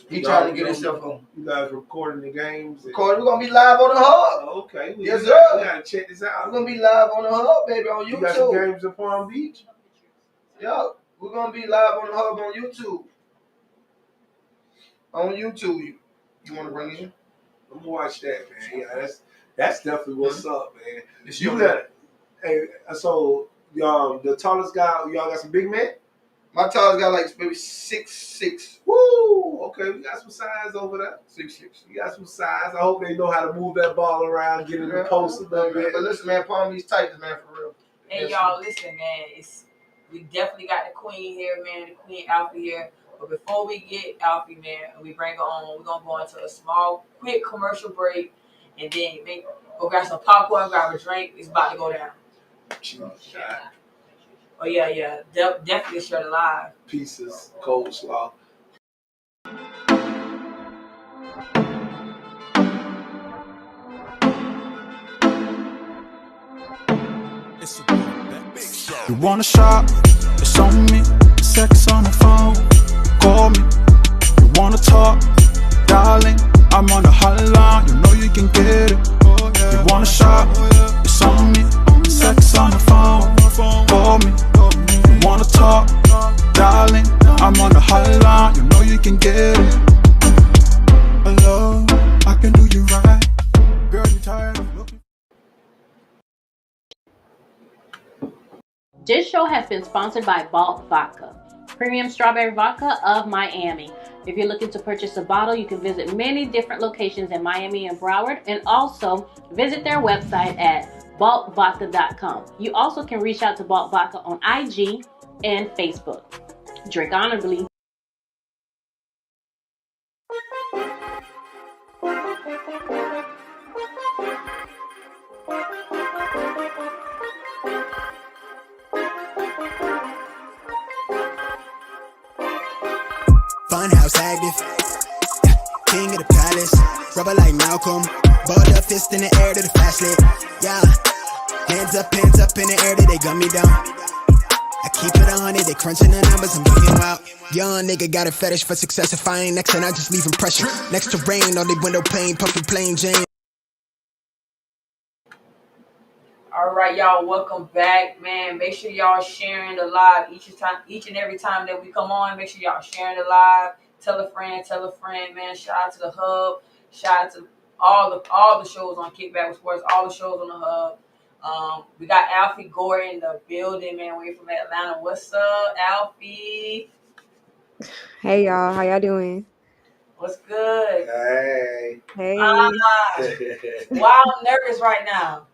he trying to get himself on. You guys recording the games? We're gonna be live on the hub. Okay. Yes, sir. We gotta check this out. We're gonna be live on the hub, baby, on YouTube. You got some games in Palm Beach? Yeah, we're gonna be live on the hub on YouTube. On YouTube, you want to bring it in? I'm gonna watch that, man. Yeah, that's definitely what's up, man. You got it. Hey, so the tallest guy, y'all got some big men? My tallest guy like maybe 6'6". Woo! Okay, we got some size over there. 6'6". We got some size. I hope they know how to move that ball around, get in the post a little bit. But listen, man, Palm Beach Titans, man, for real. Hey, y'all, listen, man. We definitely got the queen here, man. The queen Alfie here. But before we get Alfie, man, and we bring her on, we're gonna go into a small, quick commercial break, and then go grab some popcorn, grab a drink. It's about to go down. Oh yeah. Definitely share the live. Pieces, coleslaw. You wanna shop? It's on me. Sex on the phone. Call me. You wanna talk? Darling, I'm on the hotline. You know you can get it. You wanna shop? It's on me. Sex on the phone. Call me. You wanna talk? Darling, I'm on the hotline. You know you can get it. Hello, I can do you right. Girl, you tired of looking? This show has been sponsored by Balt Vodka, premium strawberry vodka of Miami. If you're looking to purchase a bottle, you can visit many different locations in Miami and Broward, and also visit their website at baltvodka.com. You also can reach out to Balt Vodka on IG and Facebook. Drink honorably. Funhouse active, yeah, king of the palace, rubber like Malcolm, ball up fist in the air to the flashlight, yeah, hands up in the air, they gun me down. I keep it 100, they crunching the numbers, I'm getting wild. Young nigga got a fetish for success, if I ain't next, and I just leave pressure. Next to rain, on the window pane, puffin' plain Jane. All right, y'all, welcome back, man. Make sure y'all sharing the live each and every time that we come on. Make sure y'all sharing the live. Tell a friend, man. Shout out to the hub. Shout out to all the shows on KickBack with Sports, all the shows on the hub. We got Alfie Gore in the building, man. We're from Atlanta. What's up, Alfie? Hey y'all, how y'all doing? What's good? Hey. Hey. Wow, I'm nervous right now.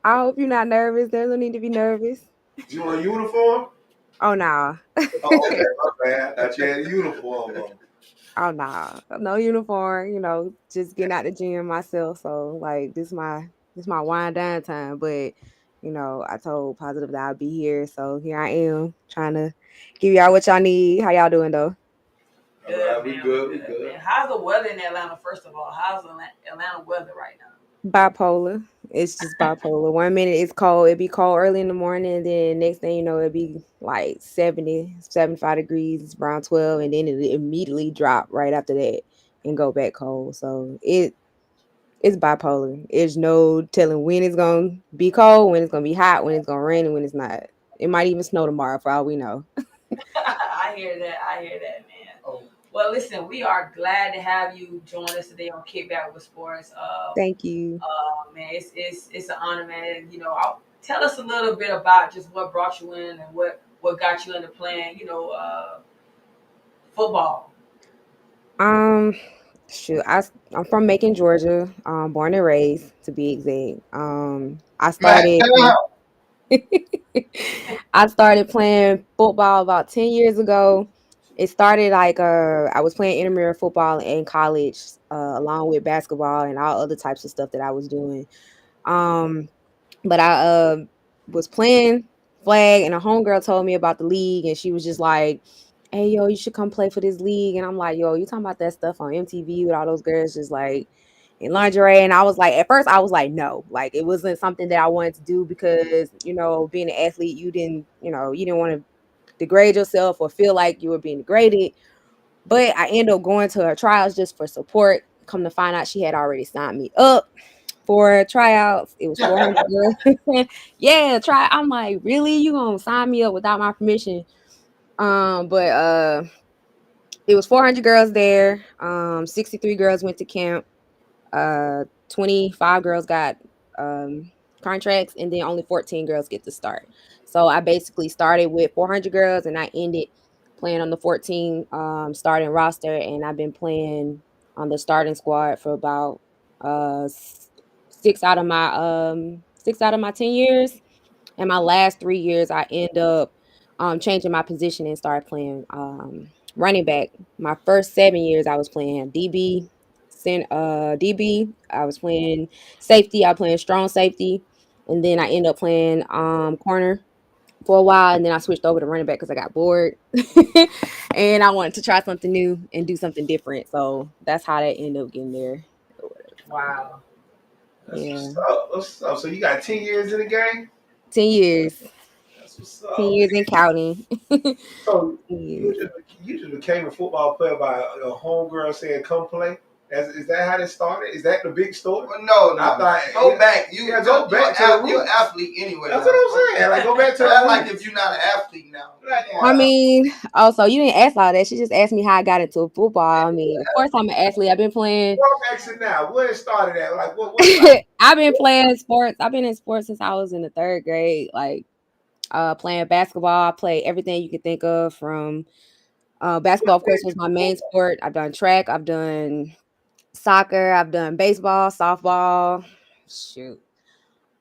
I hope you're not nervous. There's no need to be nervous. You want a uniform? Oh nah. Oh, okay, my bad. I thought you had a uniform on. Oh nah. No uniform, just getting out the gym myself. So like this my wind down time. But I told Positive that I'll be here. So here I am trying to give y'all what y'all need. How y'all doing though? Good, we good. Man. How's the weather in Atlanta, first of all? How's the Atlanta weather right now? Bipolar. It's just bipolar. 1 minute it's cold. It'd be cold early in the morning, and then next thing you know, it'd be like 70, 75 degrees. It's around 12, and then it immediately drop right after that and go back cold. So it's bipolar. There's no telling when it's gonna be cold, when it's gonna be hot, when it's gonna rain, and when it's not. It might even snow tomorrow for all we know. I hear that, man. Well, listen, we are glad to have you join us today on Kickback with Sports. Thank you. Man, it's an honor, man. Tell us a little bit about just what brought you in and what got you into playing, football. Um, shoot, I'm from Macon, Georgia. Born and raised to be exact. I Smack started. down. I started playing football about 10 years ago. It started like I was playing intramural football in college, along with basketball and all other types of stuff that I was doing. Um, but I was playing flag, and a homegirl told me about the league, and she was just like, "Hey, yo, you should come play for this league." And I'm like, "Yo, you talking about that stuff on MTV with all those girls just like in lingerie?" And I was like, at first, I was like, no, like it wasn't something that I wanted to do because being an athlete, you didn't want to degrade yourself or feel like you were being degraded. But I ended up going to her trials just for support. Come to find out, she had already signed me up for tryouts. It was 400 girls. Yeah, try. I'm like, really? You gonna sign me up without my permission? But it was 400 girls there. 63 girls went to camp. 25 girls got contracts, and then only 14 girls get to start. So I basically started with 400 girls, and I ended playing on the 14 starting roster, and I've been playing on the starting squad for about uh s- 6 out of my 10 years. And my last 3 years, I end up changing my position and started playing running back. My first 7 years, I was playing DB. I was playing safety. I playing strong safety, and then I end up playing corner for a while, and then I switched over to running back because I got bored, and I wanted to try something new and do something different. So that's how that ended up getting there. Or whatever. So, Wow. That's yeah, what's up. What's up? So you got 10 years in the game? 10 years, That's what's 10 years and counting. So 10 years. you just became a football player by a homegirl saying, "Come play." Is that how this started? Is that the big story? Well, no, I thought go back. go back to the You're roots. an athlete anyway. That's now. what I'm saying. Like go back to the That's roots. like if you're not an athlete now. Like, Come I on now. mean, also you didn't ask all that. She just asked me how I got into football. I mean, of course I'm an athlete. I've been playing. well, I'm asking now, where it started at? Like what like I've been playing sports. I've been in sports since I was in the third grade. Like playing basketball. I played everything you could think of from basketball. Of course, was my main sport. I've done track. I've done soccer. I've done baseball, softball. Shoot,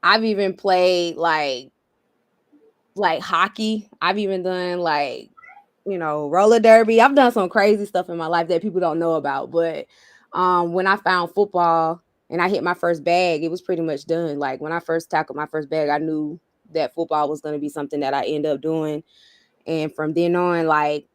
I've even played like hockey. I've even done like roller derby. I've done some crazy stuff in my life that people don't know about. But when I found football and I hit my first bag, it was pretty much done. Like when I first tackled my first bag, I knew that football was going to be something that I end up doing. And from then on, like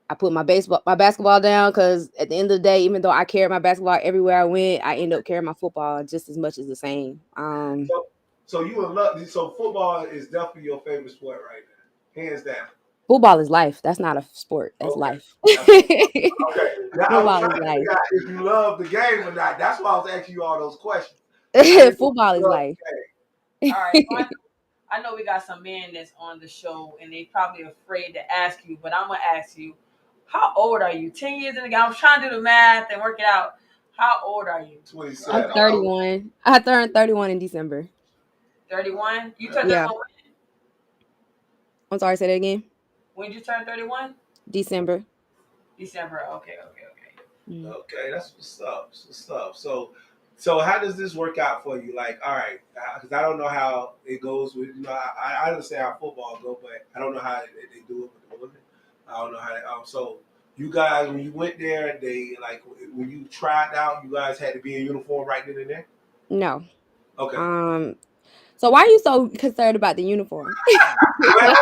I put my basketball down because at the end of the day, even though I carried my basketball everywhere I went, I end up carrying my football just as much as the same. so so you in love so football is definitely your favorite sport right now. Hands down. Football is life. That's not a sport. That's Okay. life. That's okay. Now I was Football trying is to life. figure out if you love the game or not. That's why I was asking you all those questions. I didn't know if Football is you love life. the game. All right. So I know we got some men that's on the show and they probably afraid to ask you, but I'm gonna ask you, how old are you? 10 years in the game. I was trying to do the math and work it out. How old are you? I'm 27. 31. I turned 31 in December. 31. You turned Yeah. 31. I'm sorry, say that again. When did you turn 31? December. December. Okay. Mm. Okay, that's what's up. That's what's up. So how does this work out for you? Like, all right, because I don't know how it goes with. I understand how football go, but I don't know how they do it with the women. I don't know how. So you guys, when you went there, they like when you tried out, you guys had to be in uniform right then and there. No. Okay. Um. So why are you so concerned about the uniform? Well,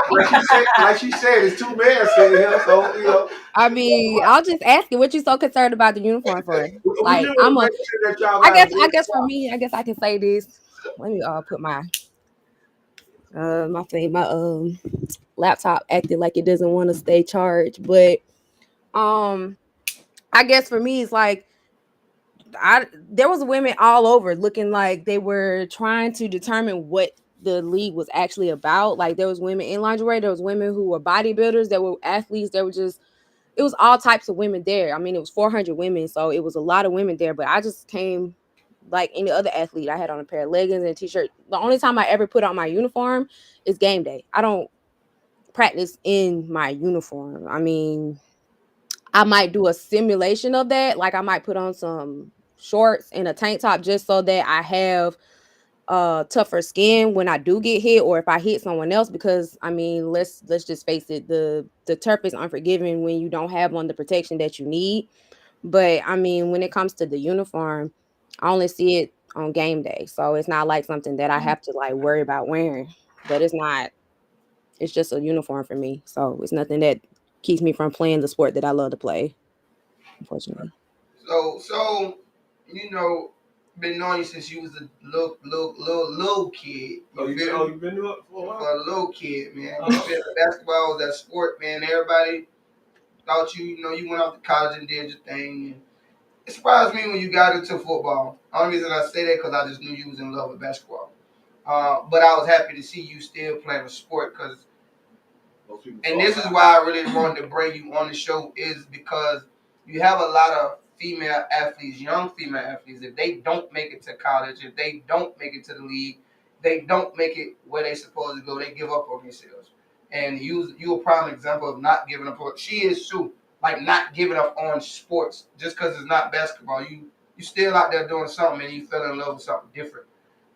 like she said, it's two men sitting here, so I mean, I'll just ask you what you so concerned about the uniform for. we just Like, want to make sure that y'all I got a guess, good I guess for me, I guess I can say this. Let me put my thing, my laptop acting like it doesn't want to stay charged, but um, I guess for me, it's like there was women all over looking like they were trying to determine what the league was actually about. Like there was women in lingerie, there was women who were bodybuilders, there were athletes, there were just it was all types of women there. I mean, it was 400 women, so it was a lot of women there. But I just came like any other athlete. I had on a pair of leggings and a t-shirt. The only time I ever put on my uniform is game day. I don't practice in my uniform. I mean, I might do a simulation of that. Like I might put on some shorts and a tank top just so that I have tougher skin when I do get hit or if I hit someone else, because I mean let's just face it, the turf is unforgiving when you don't have on the protection that you need. But I mean when it comes to the uniform, I only see it on game day. So it's not like something that I have to like worry about wearing. But it's just a uniform for me. So it's nothing that keeps me from playing the sport that I love to play, unfortunately. So you know, been knowing you since you was a little kid. You feel me? You been doing it for a while? For a little kid, man. You feel basketball was that sport, man. Everybody thought you know, you went off to college and did your thing. And it surprised me when you got into football. The only reason I say that because I just knew you was in love with basketball. But I was happy to see you still playing a sport because, and this is why I really wanted to bring you on the show, is because you have a lot of female athletes, young female athletes. If they don't make it to college, if they don't make it to the league, they don't make it where they supposed to go. They give up on themselves. And you a prime example of not giving up on. She is too, like not giving up on sports just because it's not basketball. You still out there doing something and you fell in love with something different,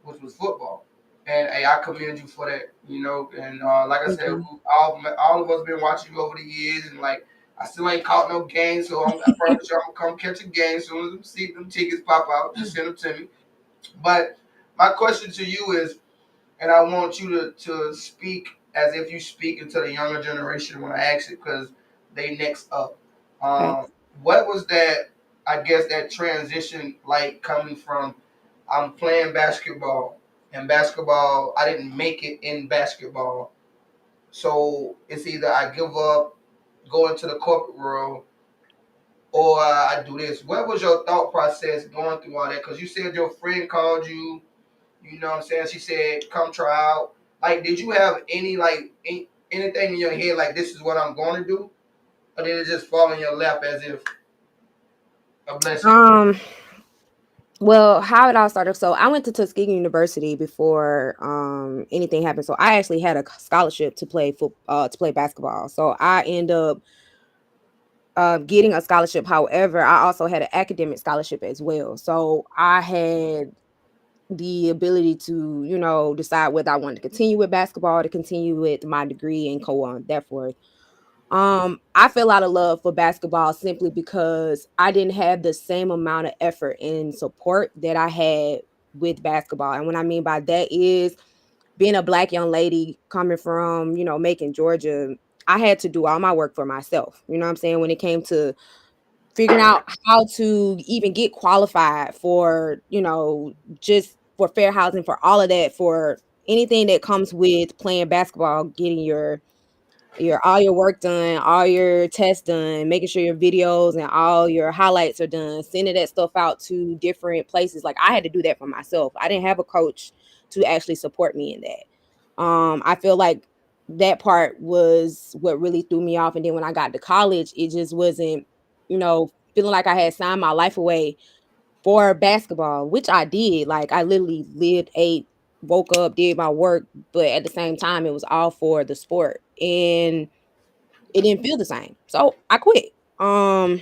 which was football. And hey, I commend you for that, you know. And like I said, all of us been watching you over the years, and like I still ain't caught no games, so I promise you I'm gonna come catch a game as soon as I see them tickets pop out. Just send them to me. But my question to you is, and I want you to speak as if you speak into the younger generation when I ask it, because they next up. Okay. What was that? I guess that transition like coming from I'm playing basketball, and basketball I didn't make it in basketball, so it's either I give up, go into the corporate world, or I do this. What was your thought process going through all that? Because you said your friend called you. You know what I'm saying? She said, "Come try out." Like, did you have any anything in your head like this is what I'm going to do, or did it just fall in your lap as if a blessing? Um Well, how it all started. So I went to Tuskegee University before anything happened. So I actually had a scholarship to play to play basketball. So I end up getting a scholarship. However, I also had an academic scholarship as well. So I had the ability to, decide whether I wanted to continue with basketball, to continue with my degree, and go on that forth. I feel out of love for basketball simply because I didn't have the same amount of effort and support that I had with basketball. And what I mean by that is being a black young lady coming from, Macon, Georgia, I had to do all my work for myself. You know what I'm saying? When it came to figuring out how to even get qualified for, just for fair housing, for all of that, for anything that comes with playing basketball, getting your all your work done, all your tests done, making sure your videos and all your highlights are done, sending that stuff out to different places. Like I had to do that for myself. I didn't have a coach to actually support me in that. I feel like that part was what really threw me off. And then when I got to college, it just wasn't, feeling like I had signed my life away for basketball, which I did. Like I literally lived, ate, woke up, did my work, but at the same time, it was all for the sport, and it didn't feel the same. So I quit. I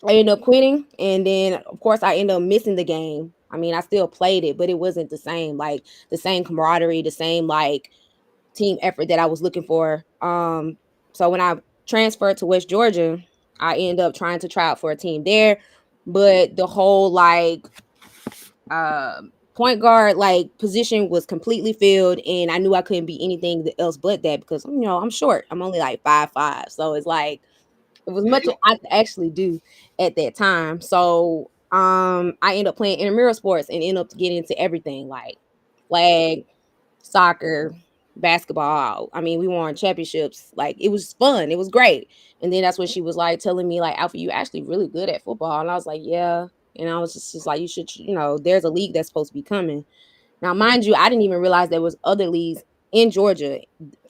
ended up quitting, and then of course I ended up missing the game. I mean, I still played it, but it wasn't the same, like the same camaraderie, the same like team effort that I was looking for. So when I transferred to West Georgia, I ended up trying to try out for a team there, but the whole like point guard like position was completely filled, and I knew I couldn't be anything else but that because I'm short. I'm only like 5'5", so it's like it was Yeah, much I could actually do at that time. So I ended up playing intramural sports and ended up getting into everything like flag, soccer, basketball. I mean, we won championships. Like it was fun. It was great. And then that's when she was like telling me like, Alpha, you actually really good at football. And I was like, yeah. And I was just like, you should, there's a league that's supposed to be coming. Now, mind you, I didn't even realize there was other leagues in Georgia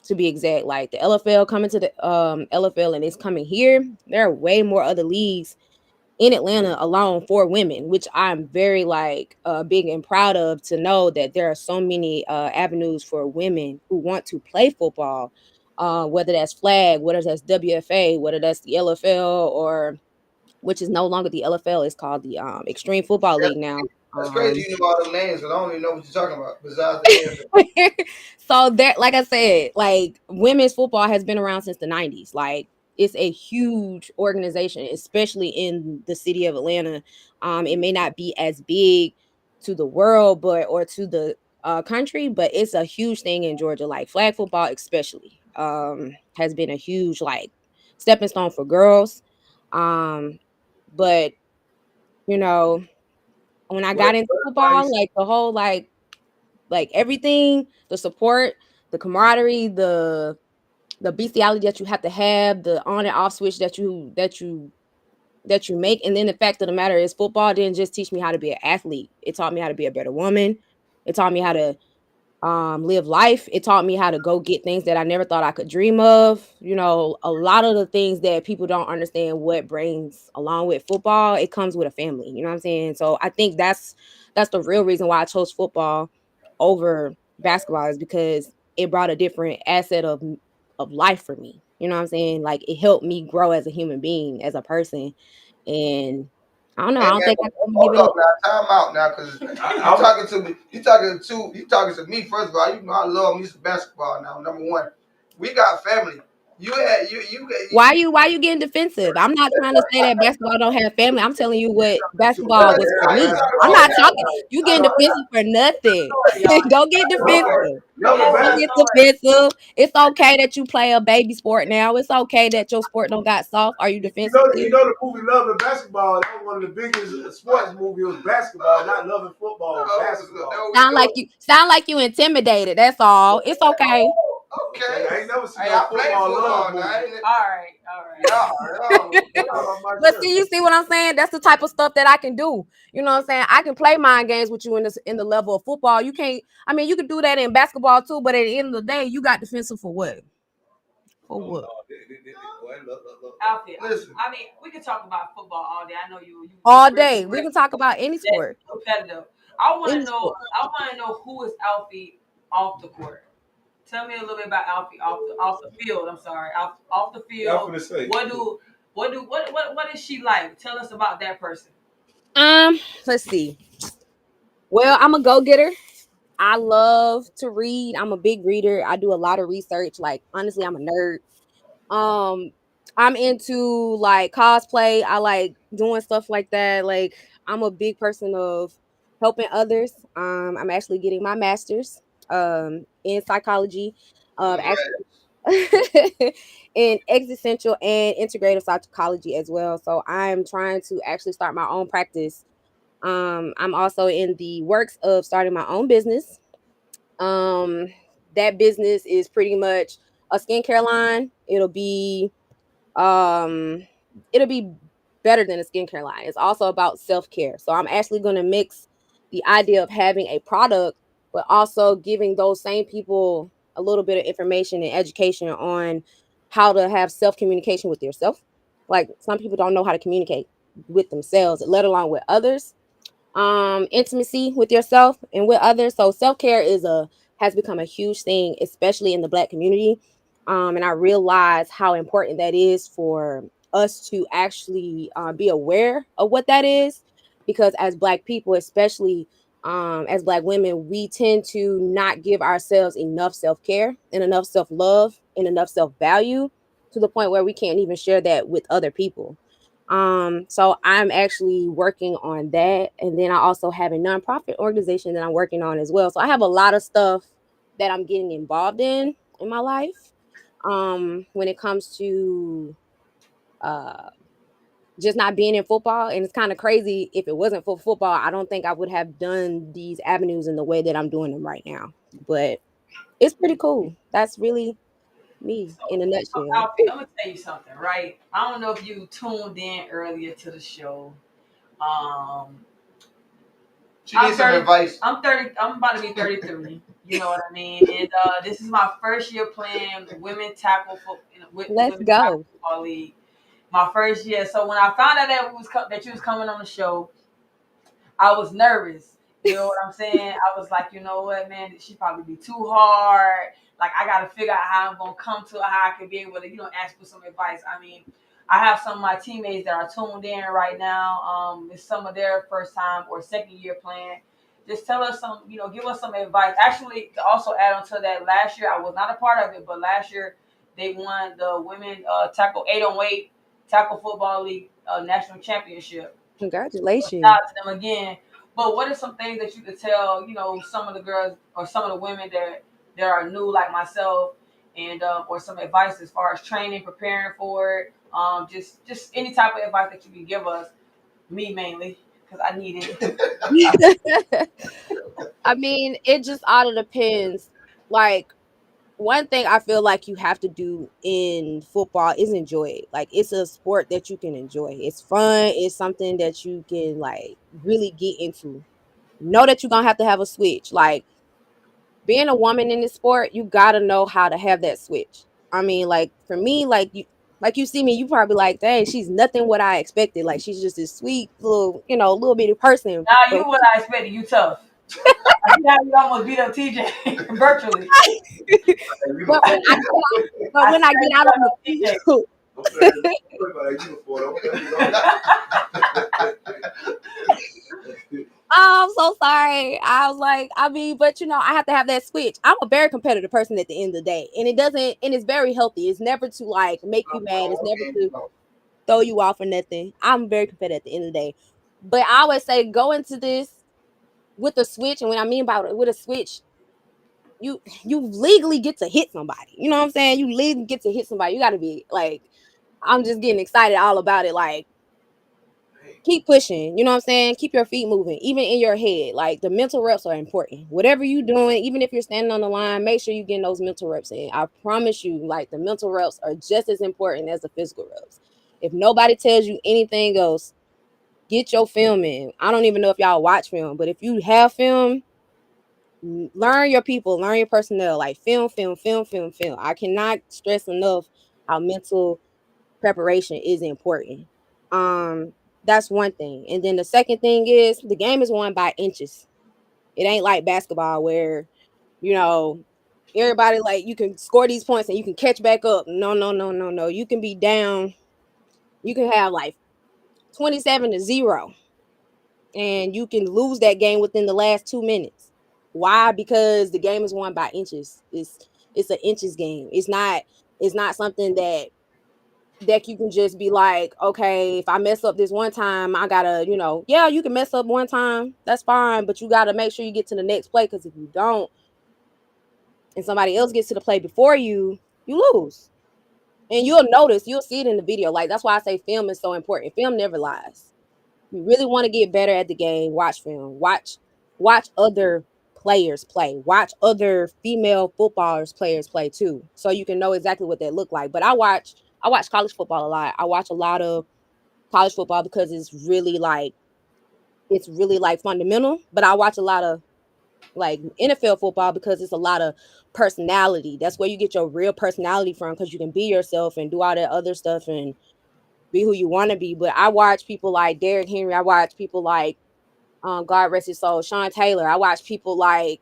to be exact. Like the LFL coming to the LFL and it's coming here. There are way more other leagues in Atlanta alone for women, which I'm very like big and proud of, to know that there are so many avenues for women who want to play football, whether that's flag, whether that's WFA, whether that's the LFL, or which is no longer the LFL, it's called the Extreme Football League now. That's crazy. You know all them names, but I don't even know what you're talking about. Besides the names. So that, like I said, like women's football has been around since the 90s. Like it's a huge organization, especially in the city of Atlanta. It may not be as big to the world, but or to the country, but it's a huge thing in Georgia. Like flag football, especially, has been a huge like stepping stone for girls. But you know, when I got into football, like the whole like everything, the support, the camaraderie, the bestiality that you have to have, the on and off switch that you make, and then the fact of the matter is, football didn't just teach me how to be an athlete. It taught me how to be a better woman. It taught me how to live life. It taught me how to go get things that I never thought I could dream of. You know, a lot of the things that people don't understand what brings along with football, it comes with a family. You know what I'm saying? So I think that's the real reason why I chose football over basketball, is because it brought a different asset of life for me. You know what I'm saying? Like it helped me grow as a human being, as a person. And I don't know. I Hey don't man, think I can give hold it up up. now. Time out now, cause you talking to me. You talking to me. First of all, you know I love me some basketball. Now, number one, we got family. You had Why you getting defensive? I'm not trying to say that basketball don't have family. I'm telling you what basketball was for I ain't me. talking I'm about not that. talking. You getting defensive for nothing. Don't get defensive. Don't get No, defensive. It's okay that you play a baby sport now. It's okay that your sport don't got soft. Are you defensive you still? know the movie Love and Basketball. That was one of the biggest sports movies. Was basketball, not loving football. Basketball. Sound like you intimidated. That's all. It's okay. Okay. I ain't never seen Hey, no I play football football love now. movie. All right. But see, you see what I'm saying? That's the type of stuff that I can do. You know what I'm saying? I can play mind games with you in the level of football. You can't. I mean, you can do that in basketball too. But at the end of the day, you got defensive for what? For what? Outfit. Listen. I mean, we can talk about football all day. I know you All day. We can talk about any sport. competitive. I want Any to know. sport. I want to know who is Alfie off the court. Tell me a little bit about Alfie off the field. I'm sorry, off the field. What is she like? Tell us about that person. Let's see. Well, I'm a go getter. I love to read. I'm a big reader. I do a lot of research. Like honestly, I'm a nerd. Um, I'm into like cosplay. I like doing stuff like that. Like I'm a big person of helping others. I'm actually getting my master's in psychology, actually in existential and integrative psychology as well. So I'm trying to actually start my own practice. I'm also in the works of starting my own business. Um, that business is pretty much a skincare line. Um it'll be better than a skincare line. It's also about self-care. So I'm actually going to mix the idea of having a product, but also giving those same people a little bit of information and education on how to have self-communication with yourself. Like some people don't know how to communicate with themselves, let alone with others. Intimacy with yourself and with others. So self-care has become a huge thing, especially in the Black community. And I realize how important that is for us to actually be aware of what that is, because as Black people, especially as Black women, we tend to not give ourselves enough self-care and enough self-love and enough self-value, to the point where we can't even share that with other people. So I'm actually working on that. And then I also have a nonprofit organization that I'm working on as well. So I have a lot of stuff that I'm getting involved in my life. When it comes to uh just not being in football. And it's kind of crazy. If it wasn't for football, I don't think I would have done these avenues in the way that I'm doing them right now. But it's pretty cool. That's really me in a nutshell. Alfie, I'm gonna tell you something, right? I don't know if you tuned in earlier to the show. Um, She needs some advice. I'm 30. I'm about to be 33. You know what I mean? And this is my first year playing women tackle Let's women tackle go. football league. My first year. So when I found out that you was coming on the show, I was nervous. You know what I'm saying? I was like, you know what, man, she probably be too hard. Like I gotta figure out how I'm gonna come to her, how I can be able to, ask for some advice. I mean, I have some of my teammates that are tuned in right now. It's some of their first time or second year playing. Just tell us some, give us some advice. Actually, to also add on to that, last year I was not a part of it, but last year they won the women tackle 8-on-8 tackle football league national championship. Shout Congratulations. out to them again. But what are some things that you could tell, some of the girls or some of the women that are new like myself, and or some advice as far as training, preparing for it, just any type of advice that you can give us, me mainly, because I need it. I mean, it just all depends. Like, one thing I feel like you have to do in football is enjoy it. Like, it's a sport that you can enjoy. It's fun. It's something that you can like really get into. Know that you're gonna have a switch. Like, being a woman in this sport, you gotta know how to have that switch. I mean, like for me, like you see me, you probably like, dang, she's nothing what I expected. Like she's just this sweet little, little bitty person. Now But you what I expected. You tough. I see how you almost beat up TJ virtually. but when I but I when see I how get you out on got the up TJ. field, Don't worry about that uniform. oh, I'm so sorry. I was like, I mean, but I have to have that switch. I'm a very competitive person at the end of the day, and it's very healthy. It's never to like make you mad. It's never to throw you off or nothing. I'm very competitive at the end of the day. But I always say go into this with a switch, and when I mean by it, with a switch, you legally get to hit somebody. You know what I'm saying? You legally get to hit somebody. You got to be like, I'm just getting excited all about it. Like, keep pushing. You know what I'm saying? Keep your feet moving, even in your head. Like, the mental reps are important. Whatever you're doing, even if you're standing on the line, make sure you're getting those mental reps in. I promise you, like, the mental reps are just as important as the physical reps. If nobody tells you anything else, get your film in. I don't even know if y'all watch film, but if you have film, learn your people, learn your personnel, like film, film, film, film, film. I cannot stress enough how mental preparation is important. That's one thing. And then the second thing is the game is won by inches. It ain't like basketball where, you know, everybody like you can score these points and you can catch back up. No, no, no, no, no. You can be down. You can have like 27-0 and you can lose that game within the last 2 minutes. Why? Because the game is won by inches. It's an inches game. It's not something that you can just be like, okay, if I mess up this one time, I gotta, yeah, you can mess up one time. That's fine, but you gotta make sure you get to the next play, because if you don't and somebody else gets to the play before you, you lose. And you'll see it in the video. Like, that's why I say film is so important. Film never lies. You really want to get better at the game, watch film. Watch other players play. Watch other female footballers players play too. So you can know exactly what they look like. But I watch college football a lot. I watch a lot of college football because it's really like fundamental. But I watch a lot of like NFL football because it's a lot of personality. That's where you get your real personality from, because you can be yourself and do all that other stuff and be who you want to be. But I watch people like Derrick Henry. I watch people like God rest his soul, Sean Taylor. I watch people like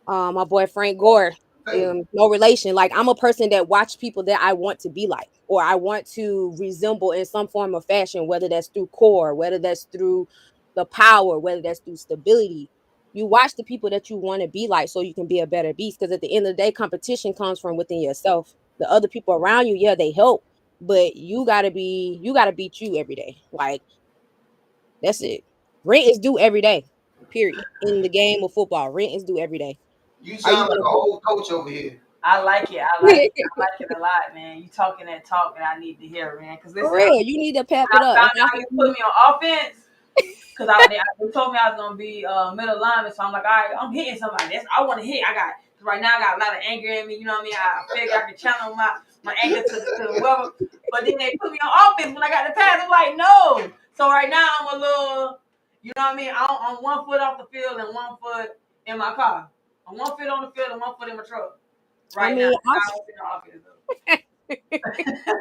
my boy Frank Gore. No relation. Like, I'm a person that watch people that I want to be like, or I want to resemble in some form of fashion, whether that's through core, whether that's through the power, whether that's through stability. You watch the people that you want to be like so you can be a better beast. Because at the end of the day, competition comes from within yourself. The other people around you, yeah, they help, but you gotta beat you every day. Like, that's it. Rent is due every day. Period. In the game of football, rent is due every day. You Are you sound like an old coach over here. I like it. I like it. I like it a lot, man. You talking that talk that I need to hear, man. Because for listen, real? You need to pep when it I up. found out you put me on offense, because they told me I was gonna be middle lineman, so I'm like, all right, I'm hitting somebody. I want to hit. Right now I got a lot of anger in me. You know what I mean? I figure I can channel my anger to whoever. But then they put me on offense when I got the pass. I'm like, no. So right now I'm a little, you know what I mean? I'm 1 foot off the field and 1 foot in my car. One foot on the field and one foot in my truck. I Right now, mean, I don't in the office though.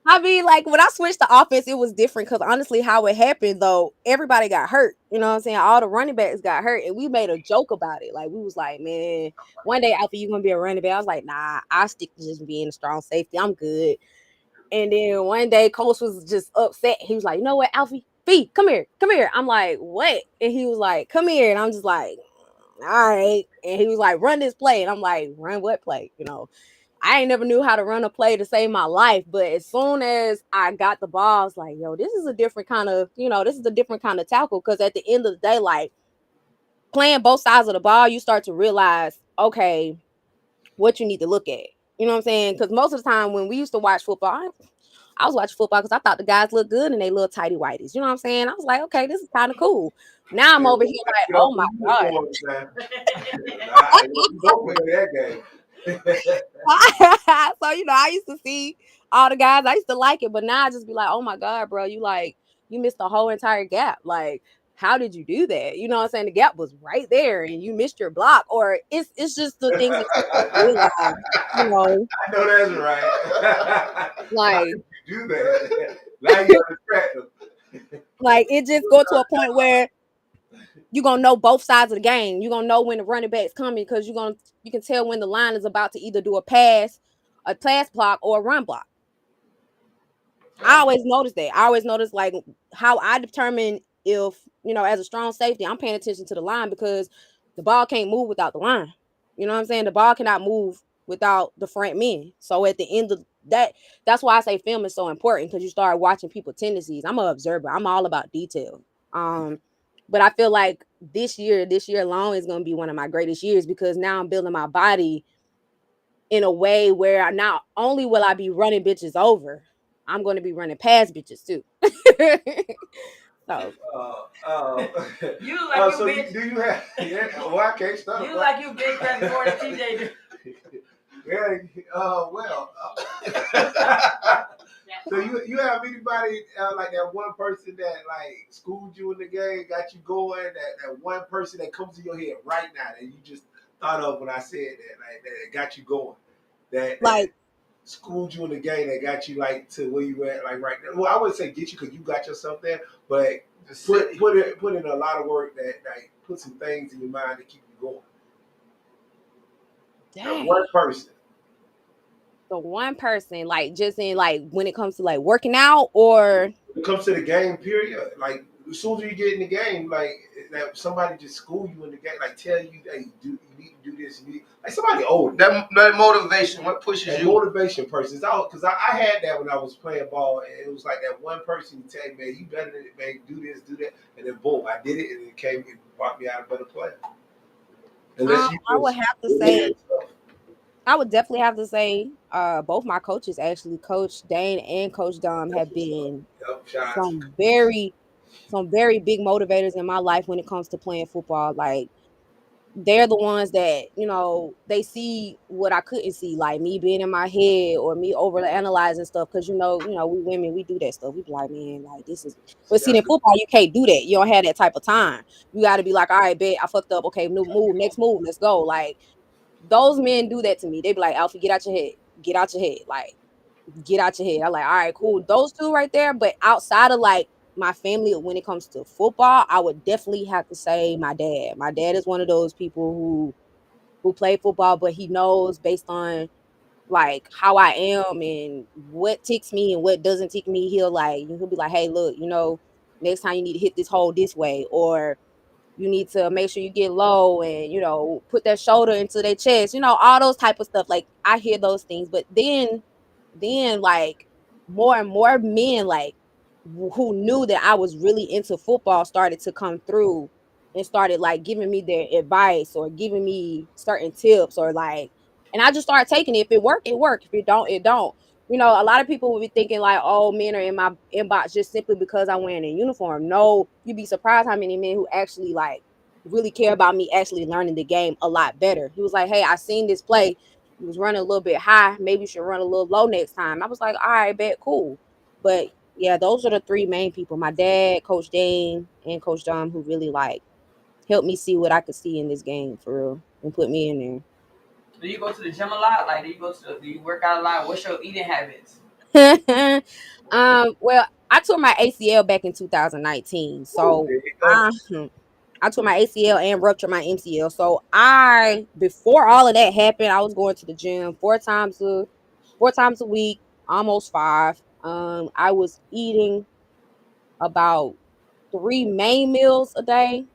I mean, like when I switched to offense, it was different because honestly, how it happened though, everybody got hurt. You know what I'm saying? All the running backs got hurt, and we made a joke about it. Like we was like, man, one day after you gonna be a running back, I was like, nah, I stick to just being a strong safety. I'm good. And then one day, coach was just upset. He was like, you know what, Alfie, Fee, come here, come here. I'm like, what? And he was like, come here, and I'm just like, all right. And he was like, run this play, and I'm like, run what play? You know. I ain't never knew how to run a play to save my life. But as soon as I got the ball, I was like, yo, this is a different kind of, this is a different kind of tackle. Because at the end of the day, like playing both sides of the ball, you start to realize, okay, what you need to look at. You know what I'm saying? Because most of the time when we used to watch football, I was watching football because I thought the guys looked good and they little tighty whities. You know what I'm saying? I was like, okay, this is kind of cool. Now I'm over here like, Get off oh the my God. uniforms, man. Don't play that game. So I used to see all the guys. I used to like it, but now I just be like, oh my God, bro, you missed the whole entire gap. Like, how did you do that? You know what I'm saying? The gap was right there, and you missed your block. Or it's just the things that you start to realize. You know, I know that's right. How like did you do that? Now you understand. it just go to a point where you're gonna know both sides of the game. You're gonna know when the running back's coming because you can tell when the line is about to either do a pass block, or a run block. I always notice that. I always notice like how I determine if, as a strong safety, I'm paying attention to the line because the ball can't move without the line. You know what I'm saying? The ball cannot move without the front men. So at the end of that, that's why I say film is so important because you start watching people tendencies. I'm an observer. I'm all about detail. But I feel like this year alone is going to be one of my greatest years because now I'm building my body in a way where not only will I be running bitches over, I'm going to be running past bitches too. So You look like so you bitch. do you have? Yeah, well, I can't stop. You like you bitch pressing more than TJ do. Yeah. Well. So you have anybody like that one person that like schooled you in the game, got you going? That one person that comes to your head right now that you just thought of when I said that, like that got you going, that like schooled you in the game, that got you like to where you at like right now. Well, I wouldn't say get you because you got yourself there, but put in a lot of work that like put some things in your mind to keep you going. That one person. the one person, like just in like when it comes to like working out or When it comes to the game, period. Like as soon as you get in the game, like that somebody just school you in the game, like tell you, hey, you need to do this. You need, like somebody older. That motivation, what pushes That you? motivation person. Because I had that when I was playing ball, and it was like that one person you tell me, man, you better than it, man, do this, do that, and then boom, I did it, and it brought me out a better player. Unless you I would have to say I would definitely have to say both my coaches actually, Coach Dane and Coach Dom, have been some very big motivators in my life when it comes to playing football. Like they're the ones that, they see what I couldn't see, like me being in my head or me over analyzing stuff. Cause we women, we do that stuff. We be like, man, like this is, but see in football, you can't do that. You don't have that type of time. You got to be like, all right, bet I fucked up. Okay, new move, next move, let's go. Like those men do that to me. They be like, Alfie, get out your head. Get out your head. Like, get out your head. I'm like, all right, cool. Those two right there. But outside of like my family, when it comes to football, I would definitely have to say my dad. My dad is one of those people who play football, but he knows based on like how I am and what ticks me and what doesn't tick me. He'll be like, hey, look, next time you need to hit this hole this way, or you need to make sure you get low and put that shoulder into their chest, all those type of stuff. Like I hear those things, but then like more and more men like who knew that I was really into football started to come through and started like giving me their advice or giving me certain tips or like, and I just started taking it. If it worked, it worked. If it don't, it don't. A lot of people will be thinking like, oh, men are in my inbox just simply because I'm wearing a uniform. No, you'd be surprised how many men who actually like really care about me actually learning the game a lot better. He was like, hey, I seen this play. He was running a little bit high. Maybe you should run a little low next time. I was like, all right, bet, cool. But yeah, those are the three main people: my dad, Coach Dane, and Coach Dom, who really like helped me see what I could see in this game for real and put me in Do you go to the gym a lot? Like, do you work out a lot? What's your eating habits? there. Well, I tore my ACL back in 2019, Ooh, so there you go. I tore my ACL and ruptured my MCL. So before all of that happened, I was going to the gym four times a week, almost five. I was eating about 3 main meals a day.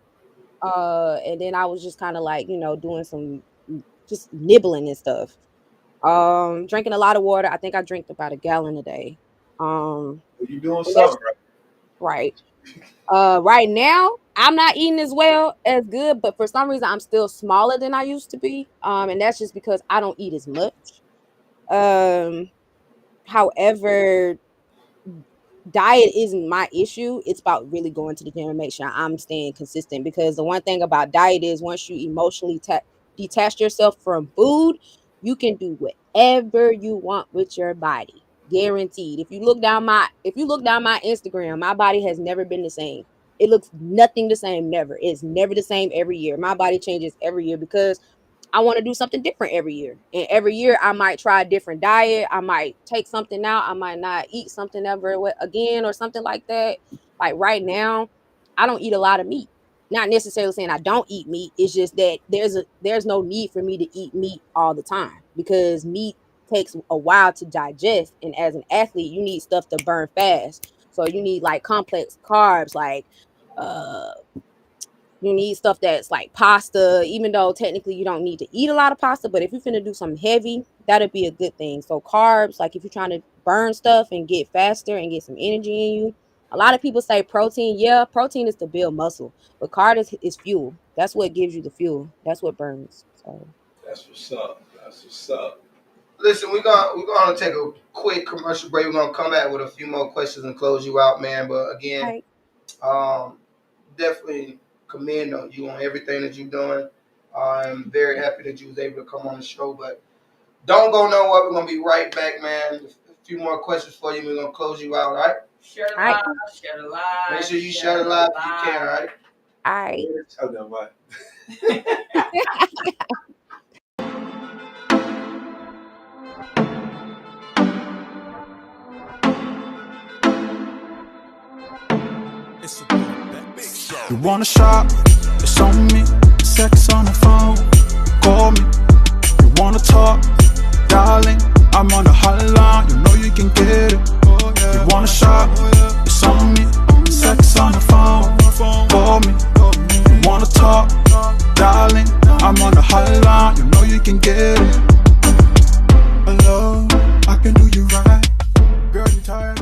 And then I was just kind of like, doing some just nibbling and stuff. Drinking a lot of water. I think I drank about a gallon a day. Um, You doing and that's something right? right. Right now I'm not eating as well as good, but for some reason I'm still smaller than I used to be. And that's just because I don't eat as much. Um, However, diet isn't my issue. It's about really going to the gym and make sure I'm staying consistent, because the one thing about diet is once you emotionally detach yourself from food, you can do whatever you want with your body. Guaranteed. If you look down my Instagram, my body has never been the same. It looks nothing the same, never. It's never the same every year. My body changes every year because I want to do something different every year. And every year I might try a different diet. I might take something out. I might not eat something ever again or something like that. Like right now, I don't eat a lot of meat. Not necessarily saying I don't eat meat. It's just that there's no need for me to eat meat all the time, because meat takes a while to digest. And as an athlete, you need stuff to burn fast. So you need like complex carbs, like uh you need stuff that's like pasta, even though technically you don't need to eat a lot of pasta. But if you're finna do something heavy, that'd be a good thing. So carbs, like if you're trying to burn stuff and get faster and get some energy in you. A lot of people say protein. Yeah, protein is to build muscle, but carb is fuel. That's what gives you the fuel. That's what burns. So, That's what's up. That's what's up. Listen, we're gonna take a quick commercial break. We're gonna come back with a few more questions and close you out, man. But again, right. um, definitely commend on you on everything that you're doing. I'm very happy that you was able to come on the show. But don't go nowhere. We're gonna be right back, man. A few more questions for you. We're gonna close you out. All right. Share the All right. live, share the live. Make sure you share the live if you can. All right. All right. Tell them what. It's a big show. You wanna shop? It's on me. Sex on the phone. Call me. You wanna talk? Darling, I'm on the hotline. You know you can get it. You wanna shop? It's on me. Sex on the phone. Call me. You wanna talk? Darling, I'm on the hotline. You know you can get it. Hello, I can do you right. Girl, you tired?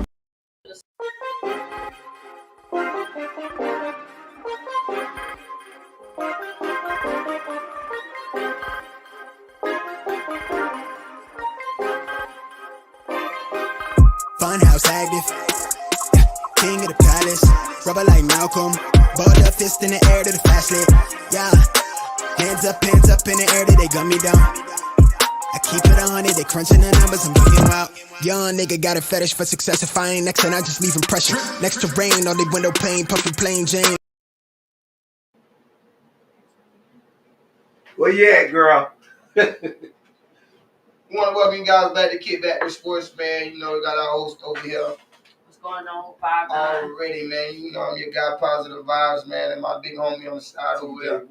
Funhouse active, king of the palace, rubber like Malcolm, ball up fist in the air to the fast lit, yeah, hands up in the air till they gun me down. I keep it on it, they crunching the numbers, I'm getting out. Young nigga got a fetish for success. If I ain't next, and I just leave impression. Next to rain on the window pane, puffin' plain Jane. Where you at, girl? We want to welcome you guys back to KickBack with Sports, man. You know, we got our host over here What's going on, 5'9"? already, man. You know, I'm your guy, Positive Vibes, man, and my big homie on the side over there.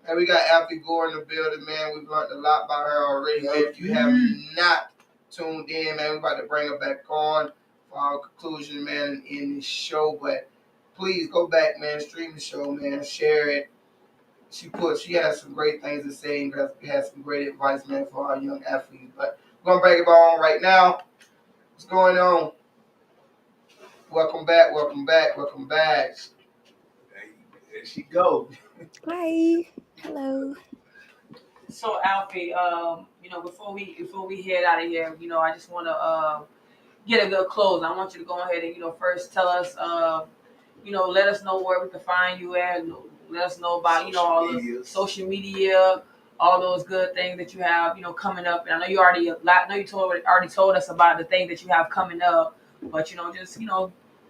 And we got Alfie Gore in the building, man. We've learned a lot by her already, man. If you have not tuned in, man, we're about to bring her back on for our conclusion, man, in this show. But please go back, man, stream the show, man, share it. She has some great things to say and has some great advice, man, for our young athletes. But we're gonna break it on right now. What's going on? Welcome back. There she go. Hi. Hello. So Alfie, before we head out of here, I just want to get a good close. I want you to go ahead and first tell us, let us know where we can find you at. Let us know about all the social media, all those good things that you have coming up. And I know you already told us about the thing that you have coming up, but just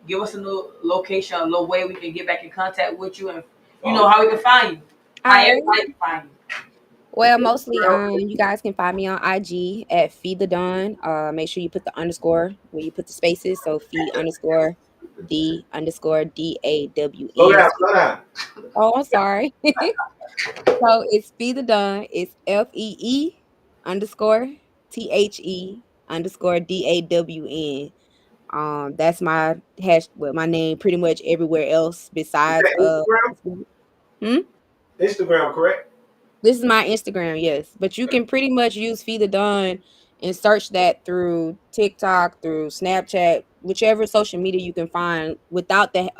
give us a new location, a little way we can get back in contact with you and You know how we can find you. All How right. everybody can find you. Well, mostly, you guys can find me on IG at Feed the Dawn. Make sure you put the underscore where you put the spaces. So feed underscore the underscore Slow DAWN. down, slow down. Oh, I'm sorry. So it's Feed the Dawn. It's FEE underscore THE underscore DAWN. That's my hash, well, my name pretty much everywhere else Is besides that Instagram? Facebook. Hmm? Instagram, correct? This is my Instagram, yes. But you can pretty much use Feed the Dawn and search that through TikTok, through Snapchat, whichever social media you can find without the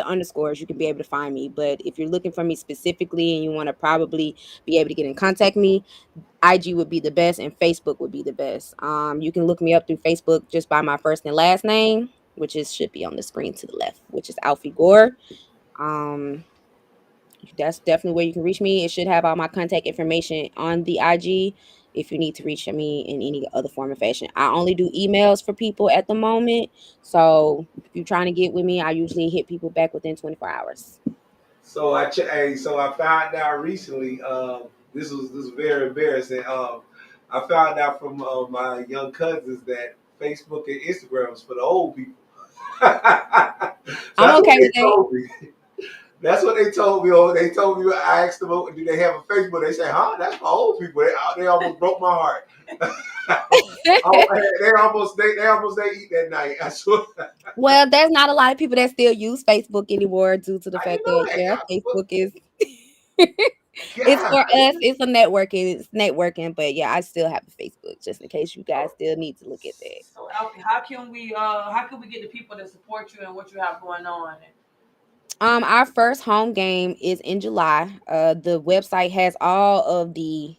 underscores, you can be able to find me. But if you're looking for me specifically and you want to probably be able to get in contact me, IG would be the best and Facebook would be the best. You can look me up through Facebook just by my first and last name, which is should be on the screen to the left, which is Alfie Gore. Um, that's definitely where you can reach me. It should have all my contact information on the IG if you need to reach me in any other form or fashion. I only do emails for people at the moment. So if you're trying to get with me, I usually hit people back within 24 hours. So so I found out recently. This was very embarrassing. I found out from my young cousins that Facebook and Instagram is for the old people. So I'm that's what okay with they that. told me. That's what they told me. Oh, they told me. I asked them, "Do they have a Facebook?" They said, "Huh? That's for old people." They almost broke my heart. They eat that night. I swear. Well, there's not a lot of people that still use Facebook anymore due to the I didn't fact know that that. yeah, God, Facebook is it's God. for us. It's a networking. It's networking. But yeah, I still have a Facebook just in case you guys still need to look at that. So Alfie, how can we get the people to support you and what you have going on? Our first home game is in July. The website has all of the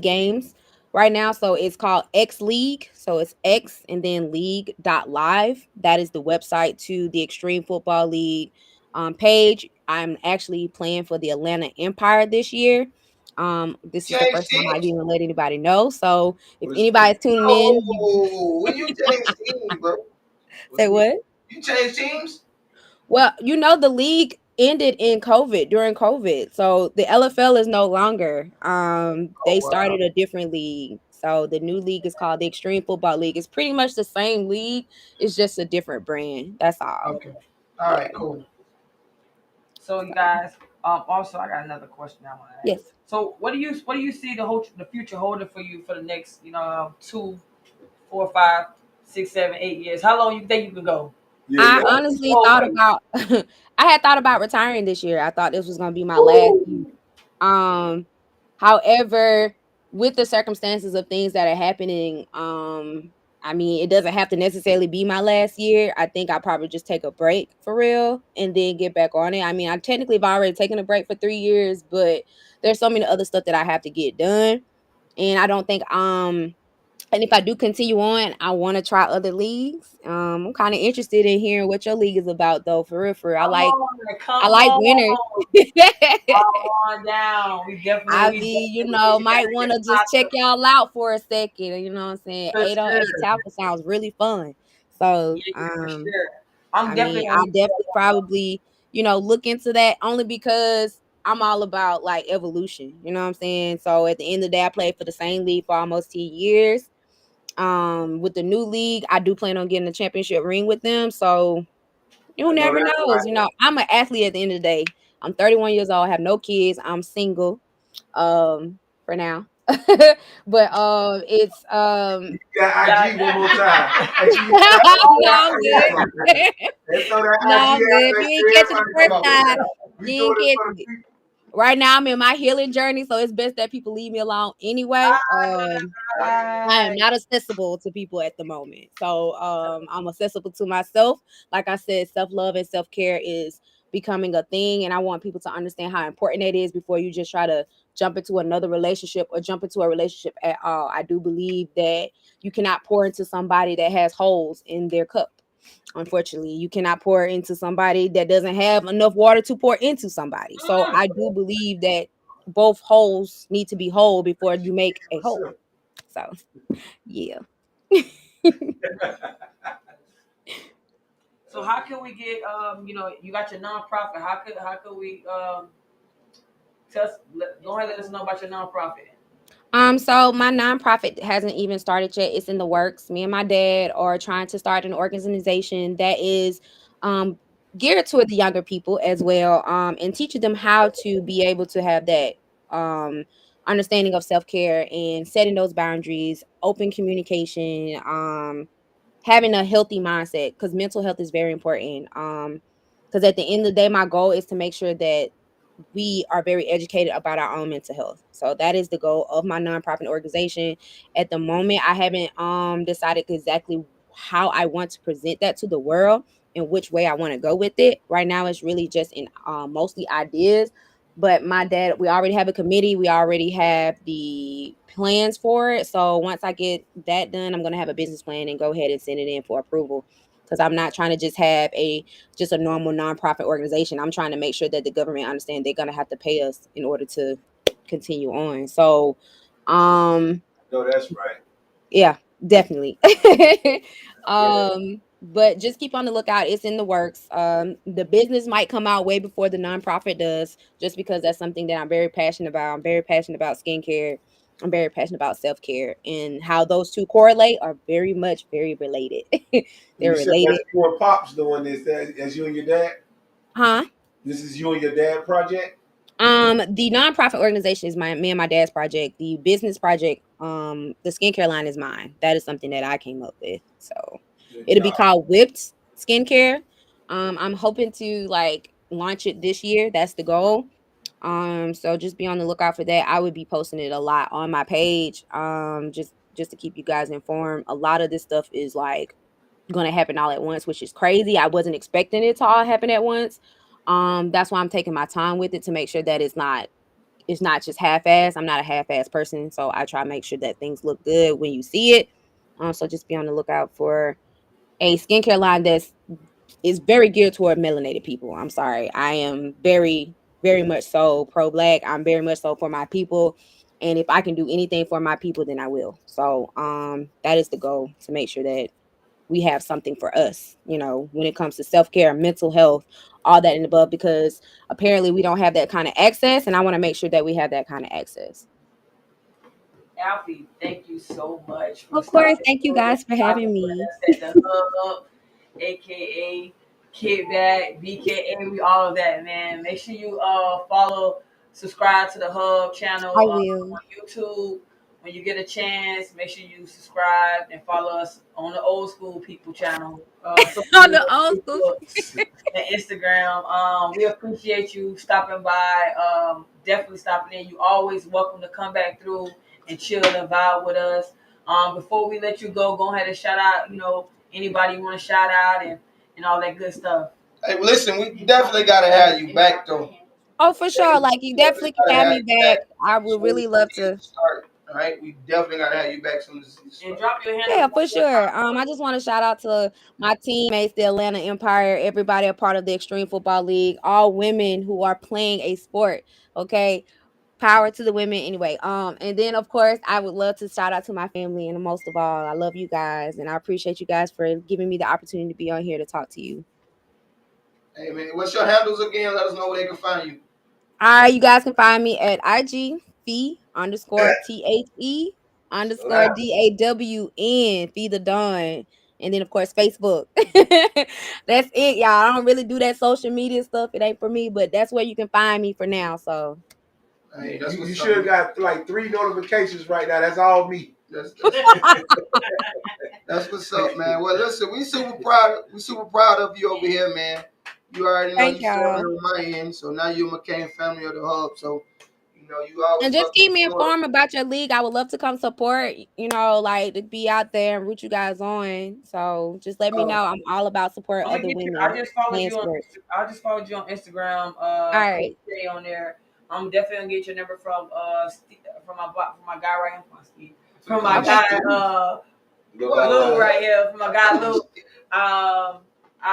games right now. So it's called X League. So it's X and then league.live. That is the website to the Extreme Football League page. I'm actually playing for the Atlanta Empire this year. This is the Change first time I've teams. even let anybody know. So if Was, anybody's tuning in, Oh, when you change teams, bro? say what? You change teams? Well, the league ended in COVID during COVID. So the LFL is no longer. Oh They wow. started a different league. So the new league is called the Extreme Football League. It's pretty much the same league. It's just a different brand. That's all. Okay. All Yeah. right. Cool. So you guys, also I got another question I want to ask. Yes. So what do you see the future holding for you for the next 2, 4, 5, 6, 7, 8 years? How long you think you can go? yeah, I yeah. honestly Oh, thought wait. about I had thought about retiring this year. I thought this was gonna be my last year. Woo! Um, However, with the circumstances of things that are happening, I mean, it doesn't have to necessarily be my last year. I think I'll probably just take a break for real and then get back on it. I mean, I technically have already taken a break for 3 years, but there's so many other stuff that I have to get done. And I don't think and if I do continue on, I want to try other leagues. I'm kind of interested in hearing what your league is about though, for real, for real. Come on, I come like winners. on, come on down. We definitely, I we mean, definitely we might gotta get want to just check sponsored y'all out for a second. You know what I'm saying? for 8 on 8 sure. tackle sounds really fun. So, Yeah, for sure. I'm I definitely mean, gonna I'll hit you definitely up on probably, look into that only because I'm all about like evolution. You know what I'm saying? So at the end of the day, I played for the same league for almost 10 years. With the new league, I do plan on getting a championship ring with them. So you I know never that's knows. right. I'm an athlete at the end of the day. I'm 31 years old, I have no kids, I'm single, for now. But it's You got Yeah. IG one more time. Hey, can you no, throw that I'm IG good. out there? Let's throw that No, IG I'm out good. If there you to ain't catch it the everybody. first Come on, time, we you doing ain't it catch for the it. people. Right now, I'm in my healing journey, so it's best that people leave me alone anyway. I am Right. not accessible to people at the moment. So I'm accessible to myself. Like I said, self-love and self-care is becoming a thing. And I want people to understand how important it is before you just try to jump into another relationship or jump into a relationship at all. I do believe that you cannot pour into somebody that has holes in their cup. Unfortunately, you cannot pour into somebody that doesn't have enough water to pour into somebody. So I do believe that both holes need to be whole before you make a hole. So yeah. So So how can we get you got your nonprofit? How could we tell us, go ahead and let us know about your nonprofit? So my nonprofit hasn't even started yet. It's in the works. Me and my dad are trying to start an organization that is um geared toward the younger people as well, and teaching them how to be able to have that um understanding of self-care and setting those boundaries, open communication, having a healthy mindset, because mental health is very important. Because at the end of the day, my goal is to make sure that we are very educated about our own mental health. So that is the goal of my nonprofit organization. At the moment, I haven't decided exactly how I want to present that to the world and which way I want to go with it. Right now, it's really just in mostly ideas. But my dad, we already have a committee. We already have the plans for it. So once I get that done, I'm gonna have a business plan and go ahead and send it in for approval. Because I'm not trying to just have a normal nonprofit organization. I'm trying to make sure that the government understand they're gonna have to pay us in order to continue on. So, No, that's right. yeah, definitely. Yeah. But just keep on the lookout. It's in the works. The business might come out way before the nonprofit does, just because that's something that I'm very passionate about. I'm very passionate about skincare. I'm very passionate about self care, and how those two correlate are very much very related. You They're said related, that's you and Pops doing this. That's you and your dad. huh? This is you and your dad project. The nonprofit organization is me and my dad's project. The business project, the skincare line is mine. That is something that I came up with. So Good it'll be job. called Whipped Skincare. I'm hoping to like launch it this year. That's the goal. So just be on the lookout for that. I would be posting it a lot on my page. Just to keep you guys informed. A lot of this stuff is like gonna happen all at once, which is crazy. I wasn't expecting it to all happen at once. That's why I'm taking my time with it to make sure that it's not just half-ass. I'm not a half-ass person, so I try to make sure that things look good when you see it. So just be on the lookout for a skincare line is very geared toward melanated people. I'm sorry. I am very, very much so pro-black. I'm very much so for my people. And if I can do anything for my people, then I will. So that is the goal, to make sure that we have something for us, when it comes to self-care, mental health, all that and above, because apparently we don't have that kind of access, and I want to make sure that we have that kind of access. Alfie, thank you so much for Of course, stopping thank you through and guys for stopping having with me. us at the hub, aka KickBack, BKA, we all of that, man. Make sure you follow, subscribe to the hub channel I on will. YouTube. When you get a chance, make sure you subscribe and follow us on the old school people channel. Social On media, the old school. Facebook and Instagram. We appreciate you stopping by. Definitely stopping in. You always welcome to come back through and chill and vibe with us. Before we let you go ahead and shout out, anybody you want to shout out and all that good stuff. Hey, well, listen, we definitely gotta have you back though. Oh, for sure. Like, you Definitely definitely can gotta have have me you back. back. I would So we really love can get to. it started. All right, we definitely gotta have you back soon as this And starts. drop your handles Yeah, one for more sure. time. I just want to shout out to my teammates, the Atlanta Empire, everybody a part of the Extreme Football League, all women who are playing a sport. Okay. Power to the women anyway. And then of course I would love to shout out to my family, and most of all, I love you guys and I appreciate you guys for giving me the opportunity to be on here to talk to you. Hey man, what's your handles again? Let us know where they can find you. All right, you guys can find me at IG fee underscore THE underscore Slap. DAWN Fee the Dawn. And then of course Facebook. That's it, y'all. I don't really do that social media stuff. It ain't for me, but that's where you can find me for now. So Hey, You, that's you what's should have up. got like 3 notifications right now. That's all me. That's That's what's up, man. Well, listen, we super proud. We super proud of you over here, man. You already know thank you saw y'all. here on my end, so now you're McCain family of the hub. So you always And just welcome keep me support. informed about your league. I would love to come support, like to be out there and root you guys on. So just let me Oh, know. I'm all about support I'm gonna other get you. I women just followed playing you on. sports. I just followed you on Instagram. All Coach right. Jay on there. I'm definitely gonna get your number from my guy right here. From my Okay. guy Lou right here. From my guy Lou.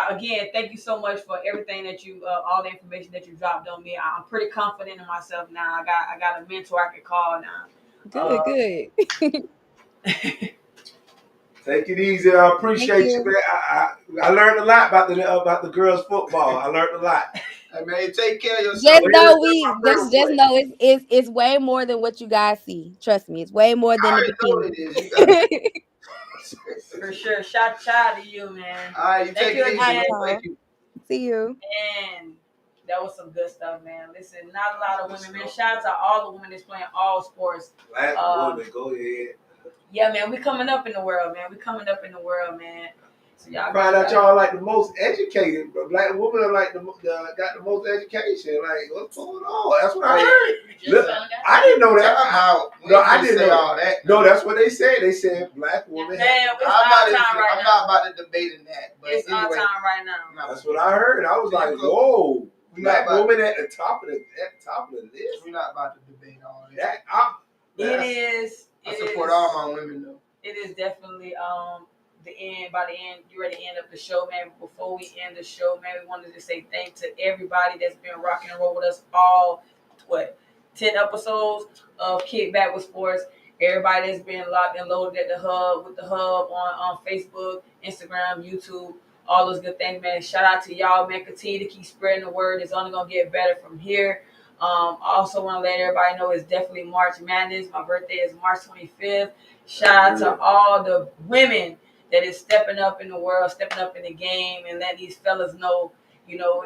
Again, thank you so much for everything that you, all the information that you dropped on me. I'm pretty confident in myself now. I got a mentor I can call now. Good, good. Take it easy. I appreciate you, you. man. I learned a lot about the girls' football. I learned a lot. Hey man, take care of yourself. Just know That's my just know it's way more than what you guys see. Trust me, it's way more I than the already know what bikini. it is. You got For sure. Shout out to you, man. All right, you Thank take you it easy, again. man. Thank you. See you. And that was some good stuff, man. Listen, not a lot of women, man. Shout out to all the women that's playing all sports. Black woman, go ahead. Yeah, man, we coming up in the world, man. We coming up in the world, man. So y'all Find out y'all like the most educated. Black women are like got the most education. Like, what's going on? That's what I heard. Look, I didn't know that. No, I didn't know all that. No, that's what they said. They said black women. Man, it's I'm our time right I'm now. not about to debate in that. But It's our anyway, time right now. That's what I heard. I was like, whoa. Black woman at the top of the list. We're not about to debate all that. It is. I support all my women though. It is definitely the end. By the end, you're ready to end up the show, man. Before we end the show, man, we wanted to say thanks to everybody that's been rocking and roll with us all 10 episodes of Kickback with Sports. Everybody that's been locked and loaded at the hub with the hub on Facebook, Instagram, YouTube, all those good things, man. Shout out to y'all, man. Continue to keep spreading the word. It's only gonna get better from here. Also want to let everybody know it's definitely March Madness. My birthday is March 25th. Shout out to all the women that is stepping up in the world, stepping up in the game, and let these fellas know, you know,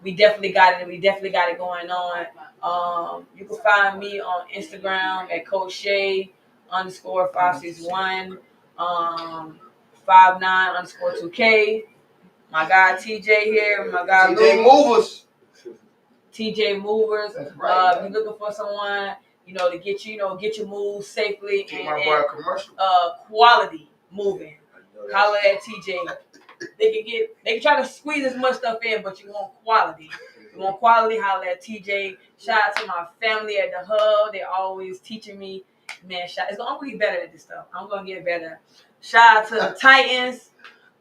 we definitely got it. We definitely got it going on. You can find me on Instagram at Coach Shay _561 59_2K. My guy TJ here. My guy TJ Movers. TJ Movers. That's right. If you're looking for someone, to get get your moves safely and commercial. Quality moving. Holler at TJ. They can try to squeeze as much stuff in, but you want quality. You want quality, holler at TJ. Shout out to my family at the hub. They're always teaching me. Man, I'm gonna get better at this stuff. I'm gonna get better. Shout out to the Titans.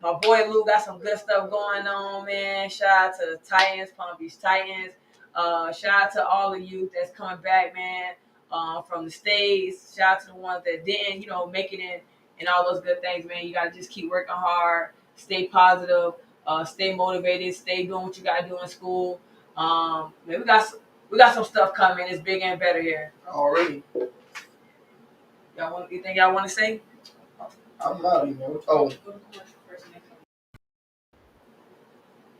My boy Lou got some good stuff going on, man. Shout out to the Titans, Palm Beach Titans. Shout out to all the youth that's coming back, man, from the States. Shout out to the ones that didn't, make it in and all those good things, man. You got to just keep working hard, stay positive, stay motivated, stay doing what you got to do in school. Man, we got some stuff coming. It's bigger and better here. Already. You think y'all want to say? I'm not even. Oh.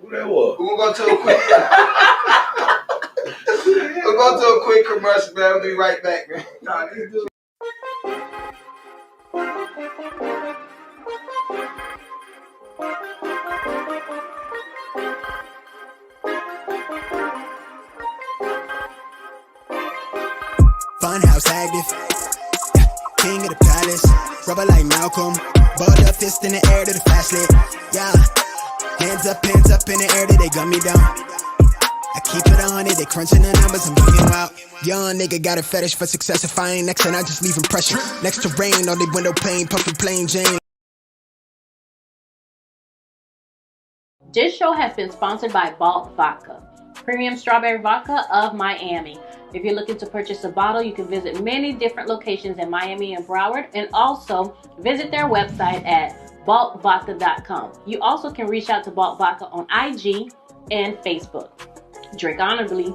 Who that was? We'll go to a quick. We'll go to a quick commercial, man. We'll be right back, man. Funhouse active, king of the palace, rubber like Malcolm, ball up fist in the air to the flashlight, yeah. Hands up in the air, they gun me down. I keep it on it, they crunching the numbers, I'm getting out. Young nigga got a fetish for success. If I ain't next, and I just leave impression. Next to rain on the window pane, pumping plain Jane. This show has been sponsored by Balt Vodka, premium strawberry vodka of Miami. If you're looking to purchase a bottle, you can visit many different locations in Miami and Broward, and also visit their website at baltvodka.com. You also can reach out to Balt Vodka on IG and Facebook. Drink honorably.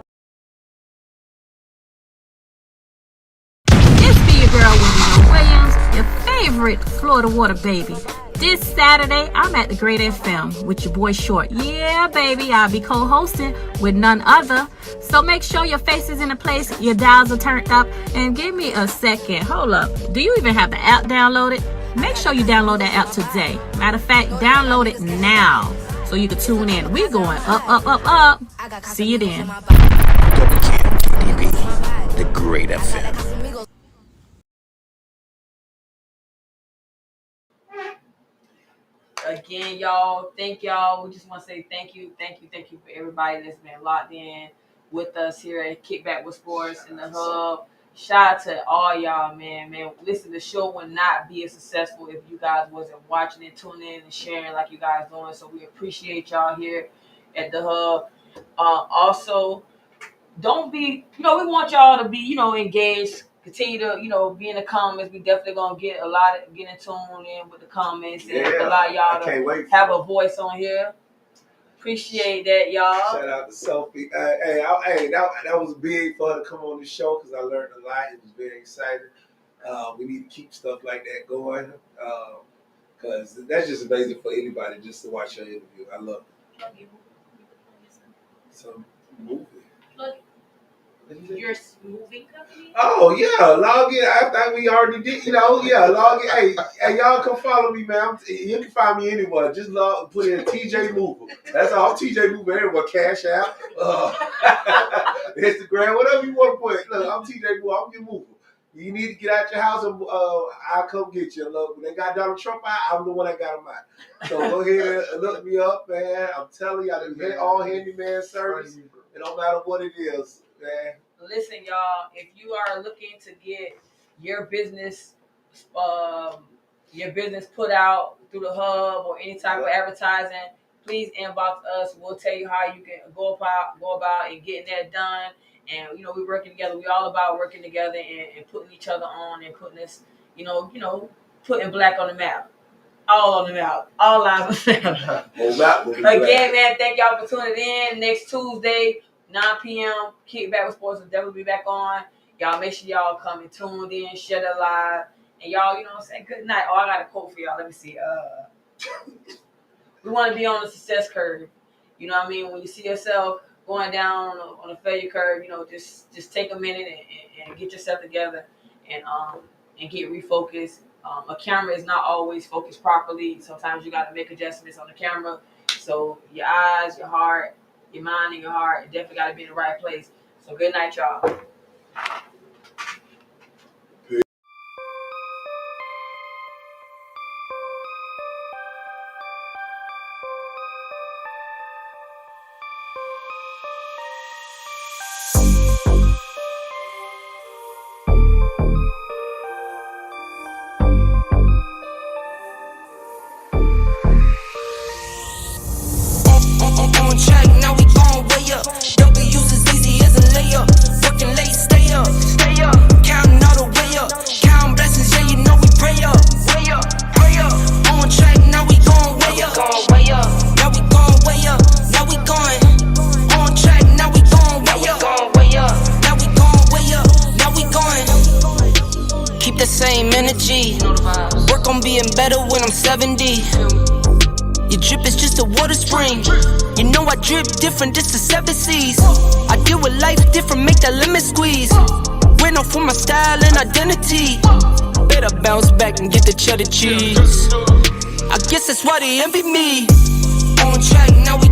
This be your girl, Wendy Williams, your favorite Florida water baby. This Saturday, I'm at the Great FM with your boy Short. Yeah, baby, I'll be co-hosting with none other. So make sure your face is in the place, your dials are turned up, and give me a second. Hold up. Do you even have the app downloaded? Make sure you download that app today. Matter of fact, download it now so you can tune in. We're going up, up, up, up. See you then. WKMDB, the Great FM. Again, y'all, thank y'all. We just want to say thank you for everybody that's been locked in with us here at Kickback with Sports in the Hub. Shout out to all y'all, man. Listen, the show would not be as successful if you guys wasn't watching and tuning in and sharing like you guys doing. So we appreciate y'all here at the Hub. Also, don't be, we want y'all to be, engaged. continue to, be in the comments. We definitely gonna get in tune in with the comments and Yeah, allow y'all I can't wait to have a voice on here. Appreciate that, y'all. Shout out to Sophie. That was big for her to come on the show because I learned a lot. It was very exciting. We need to keep stuff like that going because that's just amazing for anybody just to watch your interview. I love it. Some movie. Your movie company? Oh yeah, log in. I thought we already did. Log in. Hey, y'all come follow me, man. You can find me anywhere. Just put in TJ Mover. That's all. TJ Mover everywhere. Cash out, Instagram, whatever you want to put. Look, I'm TJ Mover. I'm your mover. You need to get out your house, and I'll come get you. Look, when they got Donald Trump out, I'm the one that got him out. So go ahead and look me up, man. I'm telling you, I do all handyman service. It don't matter what it is, man. Listen, y'all, if you are looking to get your business put out through the hub or any type of advertising, please inbox us. We'll tell you how you can go about and getting that done. And we're working together. We're all about working together and putting each other on and putting this, putting Black on the map. All on the map. All lives on the map. Again, man, thank y'all for tuning in. Next Tuesday, 9 p.m. KickBack with Sports will definitely be back on. Y'all make sure y'all come and tuned in, share that live. And y'all, good night. Oh, I got a quote for y'all. Let me see. We want to be on the success curve. You know what I mean? When you see yourself going down on a failure curve, just take a minute and get yourself together and get refocused. A camera is not always focused properly. Sometimes you got to make adjustments on the camera. So your eyes, your heart, your mind and your heart, it definitely got to be in the right place. So good night, y'all. On track, now we going way up. W's as easy as a layup. Working late, stay up. Counting all the way up. Counting blessings, yeah, you know we pray up. On track, now we going way up. Now we going way up. Now we going. On track, now we going way up. Now we going way up. Now we going. Keep the same energy. Work on being better when I'm 70. Your drip is just a water spring. You know I drip different, this is 7 seas. I deal with life different, make that lemon squeeze. Went off for my style and identity. Better bounce back and get the cheddar cheese. I guess that's why they envy me. On track, now we